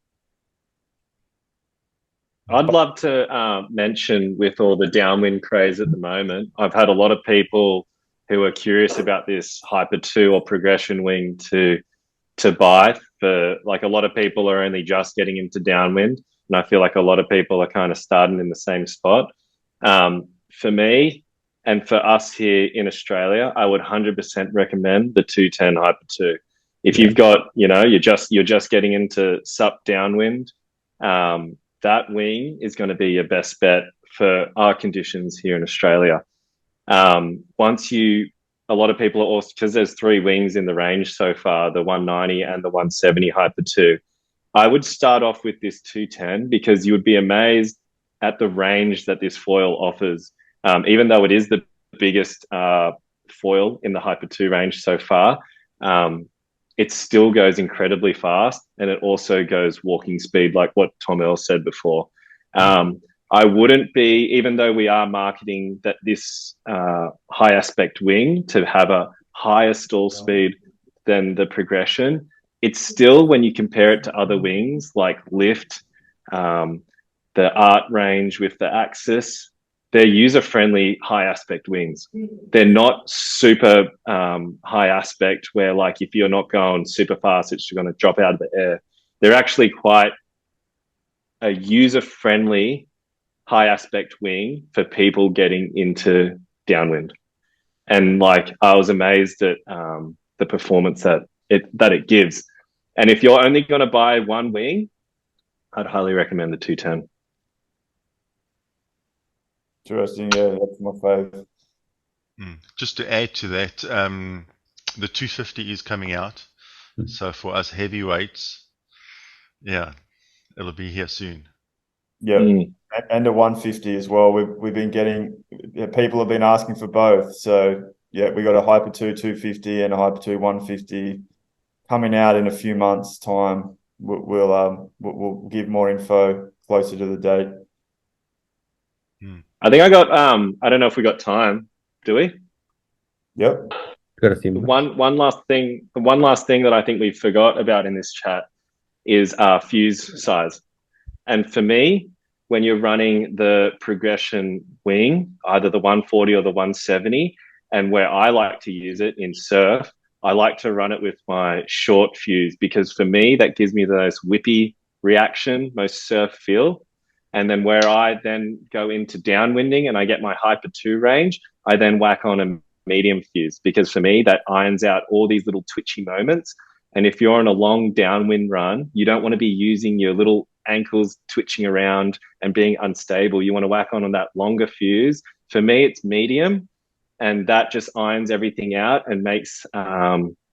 I'd love to mention, with all the downwind craze at the moment, I've had a lot of people who are curious about this Hyper² or progression wing to buy. For like, a lot of people are only just getting into downwind, and I feel like a lot of people are kind of starting in the same spot. For me and for us here in Australia, I would 100% recommend the 210 Hyper². If you've got, you're just getting into SUP downwind, that wing is going to be your best bet for our conditions here in Australia. A lot of people are also, because there's 3 wings in the range so far, the 190 and the 170 Hyper². I would start off with this 210, because you would be amazed at the range that this foil offers. Even though it is the biggest foil in the Hyper² range so far, it still goes incredibly fast, and it also goes walking speed, like what Tom Earl said before. I wouldn't be, even though we are marketing that this high aspect wing to have a higher stall speed than the progression, it's still, when you compare it to other wings like Lift, the Art range with the Axis, they're user-friendly high aspect wings. They're not super high aspect where, like, if you're not going super fast, it's going to drop out of the air. They're actually quite a user-friendly high aspect wing for people getting into downwind. And like, I was amazed at the performance that it gives. And if you're only going to buy one wing, I'd highly recommend the 210.
Interesting. Yeah, that's my favorite.
Just to add to that, the 250 is coming out. So for us heavyweights, it'll be here soon.
Yeah. And a 150 as well. We've been getting, people have been asking for both. So yeah, we got a Hyper² 250 and a Hyper² 150 coming out in a few months' time. We'll give more info closer to the date.
I think I got I don't know if we got time. Do we?
Yep.
Got a few minutes.
One last thing that I think we forgot about in this chat is fuse size. And for me, when you're running the progression wing, either the 140 or the 170, and where I like to use it in surf, I like to run it with my short fuse, because for me, that gives me the most whippy reaction, most surf feel. And then where I then go into downwinding and I get my Hyper² range, I then whack on a medium fuse, because for me, that irons out all these little twitchy moments. And if you're on a long downwind run, you don't want to be using your little ankles twitching around and being unstable. You want to whack on that longer fuse. For me, it's medium, and that just irons everything out and makes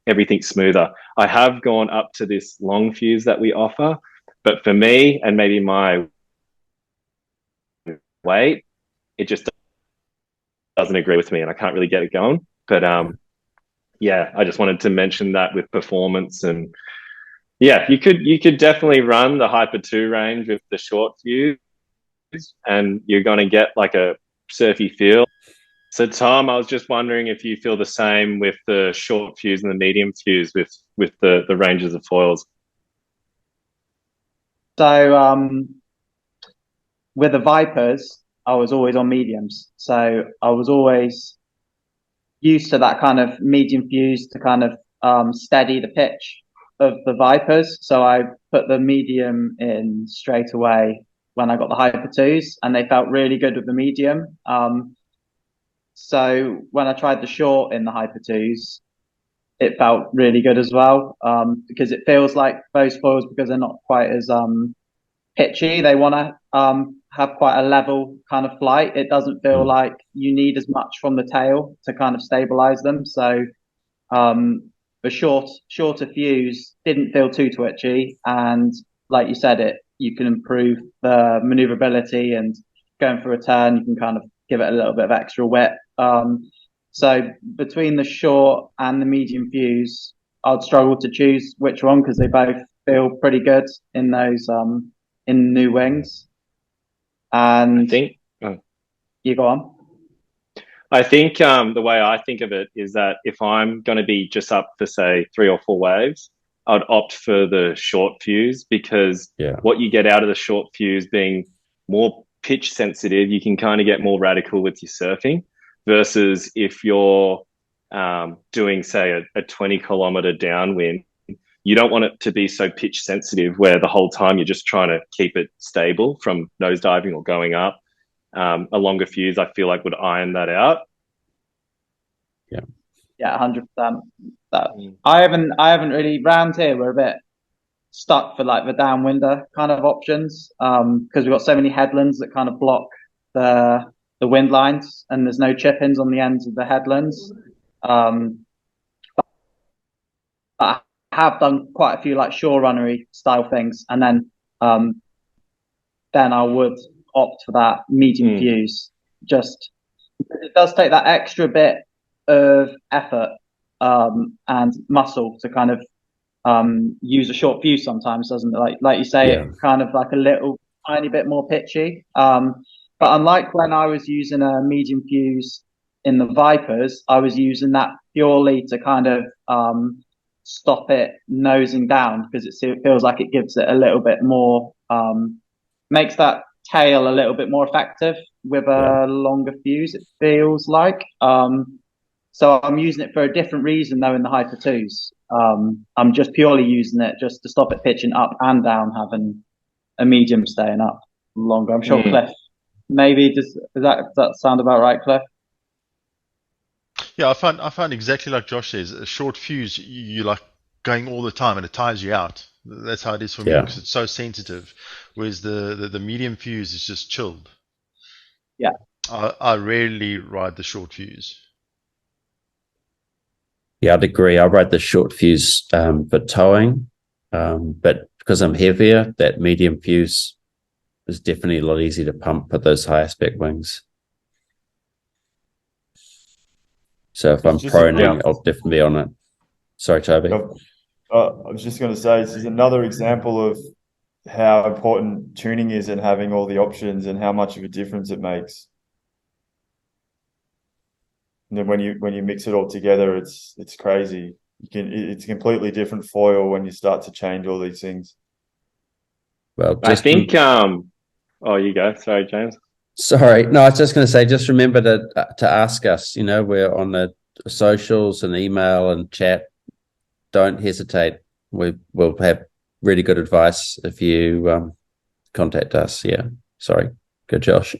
everything smoother. I have gone up to this long fuse that we offer, but for me, and maybe my weight, it just doesn't agree with me, and I can't really get it going. But yeah, I just wanted to mention that with performance. And yeah, you could definitely run the Hyper² range with the short fuse, and you're going to get like a surfy feel. So Tom, I was just wondering if you feel the same with the short fuse and the medium fuse with the ranges of foils.
So with the Vipers, I was always on mediums. So I was always used to that kind of medium fuse to kind of steady the pitch of the Vipers. So I put the medium in straight away when I got the Hyper²s, and they felt really good with the medium. So when I tried the short in the Hyper²s, it felt really good as well, because it feels like those foils, because they're not quite as pitchy. They want to have quite a level kind of flight. It doesn't feel like you need as much from the tail to kind of stabilize them. So the shorter fuse didn't feel too twitchy, and like you said, you can improve the maneuverability, and going for a turn, you can kind of give it a little bit of extra whip. So between the short and the medium fuse, I'd struggle to choose which one, because they both feel pretty good in those in new wings. And
I think
you go on.
I think the way I think of it is that if I'm going to be just up for, say, 3 or 4 waves, I'd opt for the short fuse, because what you get out of the short fuse being more pitch sensitive, you can kind of get more radical with your surfing, versus if you're doing, say, a 20-kilometer downwind, you don't want it to be so pitch sensitive where the whole time you're just trying to keep it stable from nosediving or going up. A longer fuse, I feel like, would iron that out.
Yeah, 100%. I haven't really, round here, we're a bit stuck for like the downwinder kind of options, because we've got so many headlands that kind of block the wind lines, and there's no chip-ins on the ends of the headlands. I have done quite a few like shore runnery style things, and then I would opt for that medium fuse. Just, it does take that extra bit of effort and muscle to kind of use a short fuse sometimes, doesn't it? Like you say, it's kind of like a little tiny bit more pitchy. But unlike when I was using a medium fuse in the Vipers, I was using that purely to kind of stop it nosing down, because it feels like it gives it a little bit more, makes that tail a little bit more effective with a longer fuse, it feels like. So I'm using it for a different reason though in the Hyper²s. I'm just purely using it just to stop it pitching up and down, having a medium staying up longer. I'm sure Cliff, maybe does that sound about right, Cliff?
Yeah, I find exactly like Josh says, a short fuse, you like going all the time and it tires you out. That's how it is for me, because it's so sensitive. Whereas the medium fuse is just chilled.
Yeah.
I rarely ride the short fuse.
Yeah, I'd agree. I ride the short fuse for towing, but because I'm heavier, that medium fuse is definitely a lot easier to pump for those high aspect wings. So if I'm proning, I'll definitely be on it. Sorry, Toby.
I was just going to say, this is another example of how important tuning is, and having all the options, and how much of a difference it makes. And then when you mix it all together, it's crazy. It's a completely different foil when you start to change all these things.
Well,
I think oh, you go. Sorry, James.
Sorry, no, I was just going to say, just remember to ask us. We're on the socials and email and chat. Don't hesitate. We'll have really good advice if you contact us. Yeah. Sorry. Good, Josh.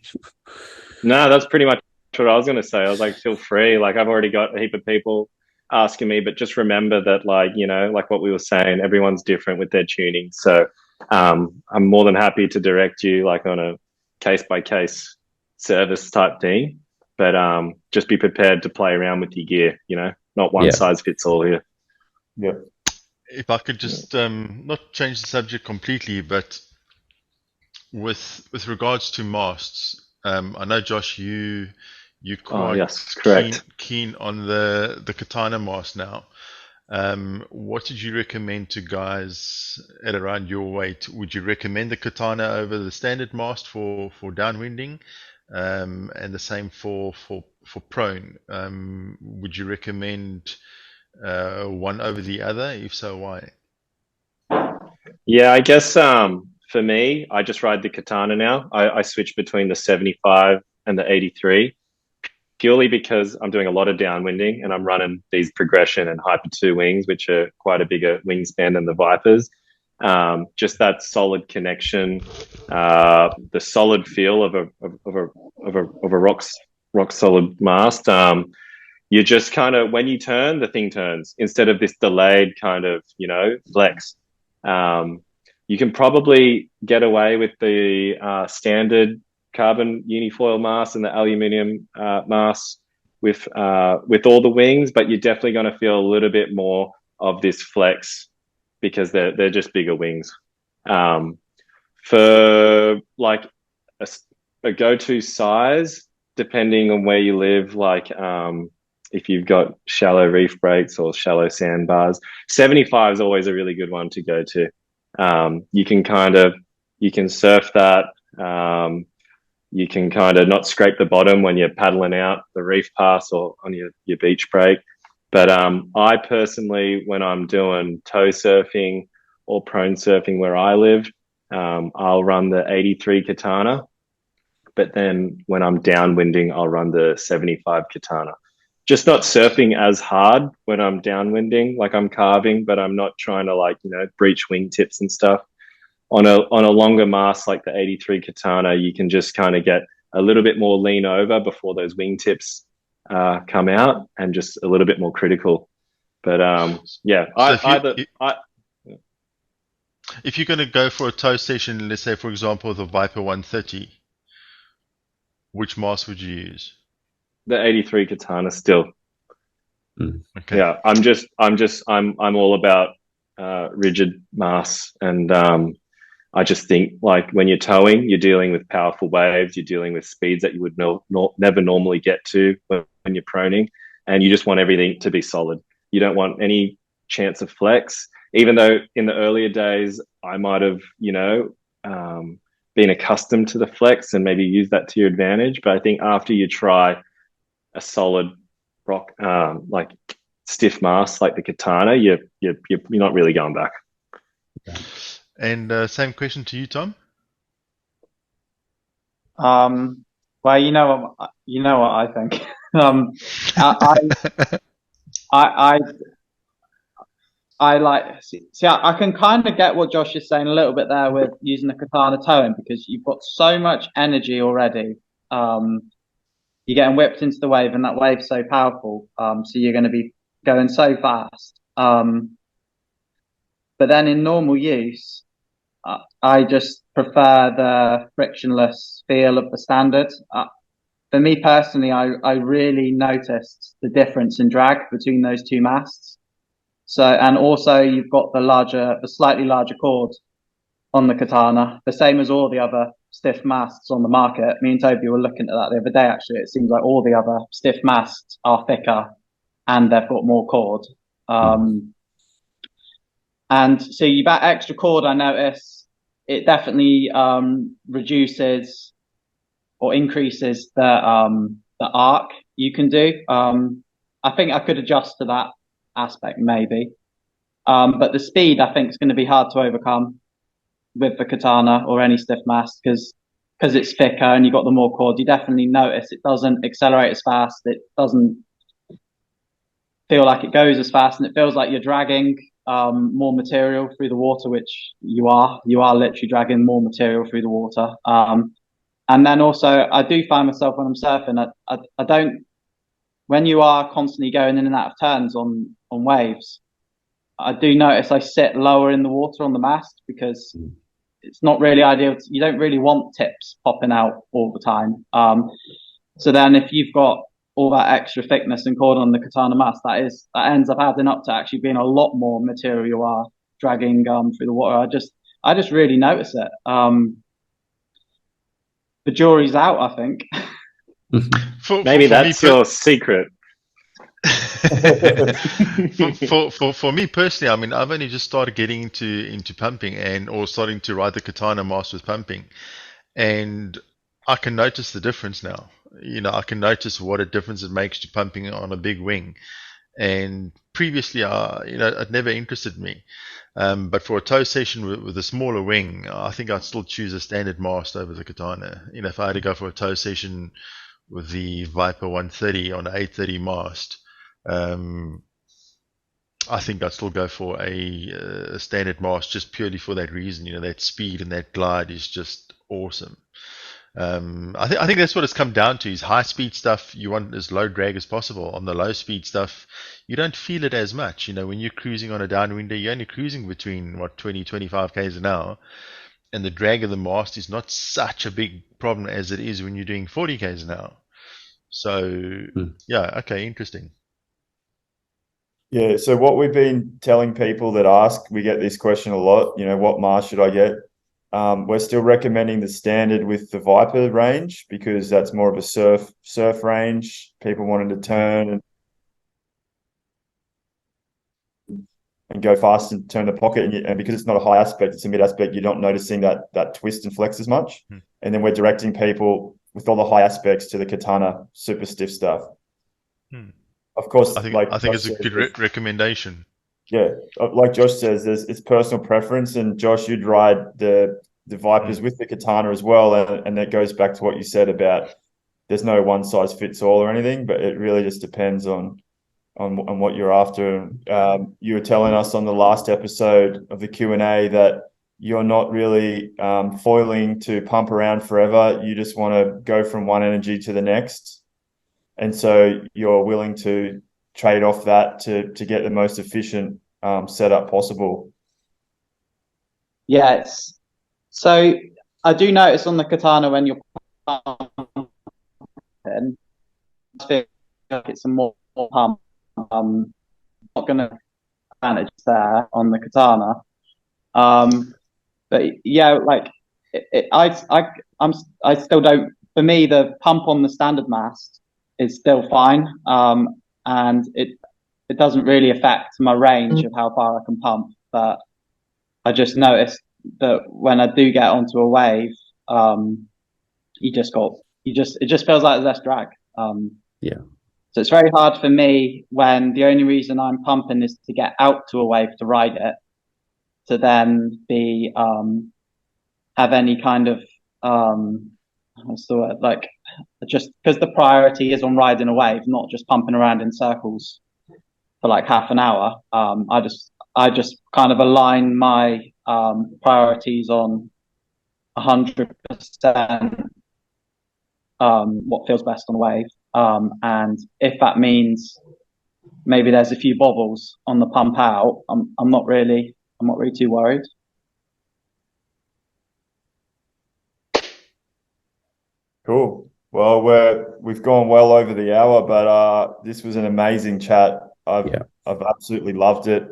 No, that's pretty much what I was going to say. I was like, feel free. Like, I've already got a heap of people asking me, but just remember that, like, like what we were saying, everyone's different with their tuning. So I'm more than happy to direct you, like, on a case-by-case service type thing. But just be prepared to play around with your gear, not one size fits all here.
Yeah.
If I could just not change the subject completely, but with regards to masts, I know, Josh, you're quite keen on the katana mast now. What did you recommend to guys at around your weight? Would you recommend the katana over the standard mast for downwinding, and the same for prone? Would you recommend one over the other? If so, why?
Yeah, I guess for me, I just ride the katana now. I switch between the 75 and the 83 purely because I'm doing a lot of downwinding and I'm running these progression and Hyper 2 wings, which are quite a bigger wingspan than the Vypers. Just that solid connection, the solid feel of a rock solid mast. You just kind of, when you turn, the thing turns instead of this delayed kind of, flex. You can probably get away with the standard carbon unifoil mast and the aluminium mast with all the wings, but you're definitely going to feel a little bit more of this flex because they're just bigger wings. For like a go-to size, depending on where you live, like if you've got shallow reef breaks or shallow sandbars, 75 is always a really good one to go to. You can surf that. You can kind of not scrape the bottom when you're paddling out the reef pass or on your beach break. But I personally, when I'm doing tow surfing or prone surfing where I live, I'll run the 83 katana. But then when I'm downwinding, I'll run the 75 katana. Just not surfing as hard when I'm downwinding, like I'm carving, but I'm not trying to breach wingtips and stuff. On a longer mast like the 83 katana, you can just kind of get a little bit more lean over before those wingtips come out and just a little bit more critical. But yeah,
if you're going to go for a tow station, let's say for example the Vyper 130, which mast would you use?
The 83 katana still.
Okay.
Yeah, I'm all about rigid masts, and I just think like when you're towing, you're dealing with powerful waves, you're dealing with speeds that you would never normally get to when you're proning, and you just want everything to be solid. You don't want any chance of flex, even though in the earlier days I might have, been accustomed to the flex and maybe use that to your advantage. But I think after you try a solid rock, like stiff mast like the katana, you're not really going back.
And same question to you, Tom.
Well, you know what I think. I like see. I can kind of get what Josh is saying a little bit there with using the katana towing because you've got so much energy already. You're getting whipped into the wave, and that wave's so powerful. So you're going to be going so fast. But then in normal use, I just prefer the frictionless feel of the standard. For me personally, I really noticed the difference in drag between those two masts. So, and also you've got the slightly larger cord on the katana, the same as all the other stiff masts on the market. Me and Toby were looking at that the other day, actually. It seems like all the other stiff masts are thicker and they've got more cord. And so that extra cord, I notice, it definitely reduces or increases the arc you can do. I think I could adjust to that aspect maybe. But the speed, I think, is going to be hard to overcome with the katana or any stiff mast because it's thicker and you've got the more cord. You definitely notice it doesn't accelerate as fast. It doesn't feel like it goes as fast, and it feels like you're dragging more material through the water, which you are literally dragging more material through the water. And then also I do find myself when I'm surfing, I don't, when you are constantly going in and out of turns on waves, I do notice I sit lower in the water on the mast because it's not really ideal. You don't really want tips popping out all the time. So then if you've got all that extra thickness and cord on the katana mast, that ends up adding up to actually being a lot more material you are dragging through the water. I just really notice it. The jury's out, I think.
Maybe that's your secret.
for me personally, I mean, I've only just started getting into pumping or starting to ride the katana mast with pumping, and I can notice the difference now. I can notice what a difference it makes to pumping on a big wing, And previously, it never interested me. But for a tow session with a smaller wing, I think I'd still choose a standard mast over the Katana. If I had to go for a tow session with the Vyper 130 on an 830 mast, I think I'd still go for a standard mast just purely for that reason. That speed and that glide is just awesome. I think that's what it's come down to, is high speed stuff you want as low drag as possible. On the low speed stuff, you don't feel it as much. When you're cruising on a downwinder, you're only cruising between 20-25 k's an hour, and the drag of the mast is not such a big problem as it is when you're doing 40 k's an hour. So yeah, okay, interesting.
Yeah, so what we've been telling people that ask, we get this question a lot, what mast should I get? We're still recommending the standard with the Vyper range, because that's more of a surf range. People wanting to turn and go fast and turn the pocket, and because it's not a high aspect, it's a mid aspect, you're not noticing that twist and flex as much. And then we're directing people with all the high aspects to the Katana super stiff stuff. Of course,
I think it's a good recommendation.
Yeah, like Josh says, it's personal preference, and Josh, you'd ride the Vypers with the Katana as well, and that goes back to what you said about there's no one size fits all or anything, but it really just depends on what you're after. You were telling us on the last episode of the Q&A that you're not really foiling to pump around forever. You just want to go from one energy to the next, and so you're willing to trade off that to get the most efficient setup possible.
Yes. So I do notice on the Katana when you're pumping, I feel like it's a more pump. Not going to advantage there on the Katana. But yeah, like I still don't. For me, the pump on the standard mast is still fine, and it doesn't really affect my range of how far I can pump. But I just noticed that when I do get onto a wave, it just feels like there's less drag.
Yeah.
So it's very hard for me when the only reason I'm pumping is to get out to a wave to ride it, to then be have any kind of what's the word, like, just because the priority is on riding a wave, not just pumping around in circles for like half an hour. I just kind of align my priorities on 100% what feels best on a wave. And if that means maybe there's a few bobbles on the pump out, I'm not really too worried.
Cool. Well, we've gone well over the hour, but this was an amazing chat. I've absolutely loved it.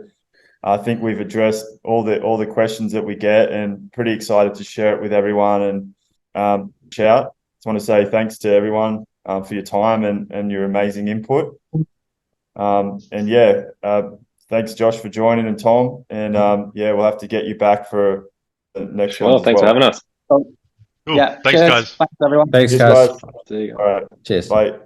I think we've addressed all the questions that we get, and pretty excited to share it with everyone. And shout. Just want to say thanks to everyone for your time and your amazing input. And yeah, thanks Josh for joining, and Tom. And yeah, we'll have to get you back for the next one.
Thanks for having us.
Cool.
Yeah,
Thanks,
cheers.
guys.
Thanks everyone.
Thanks,
Cheers,
guys.
guys.
See you.
All right.
Cheers.
Bye.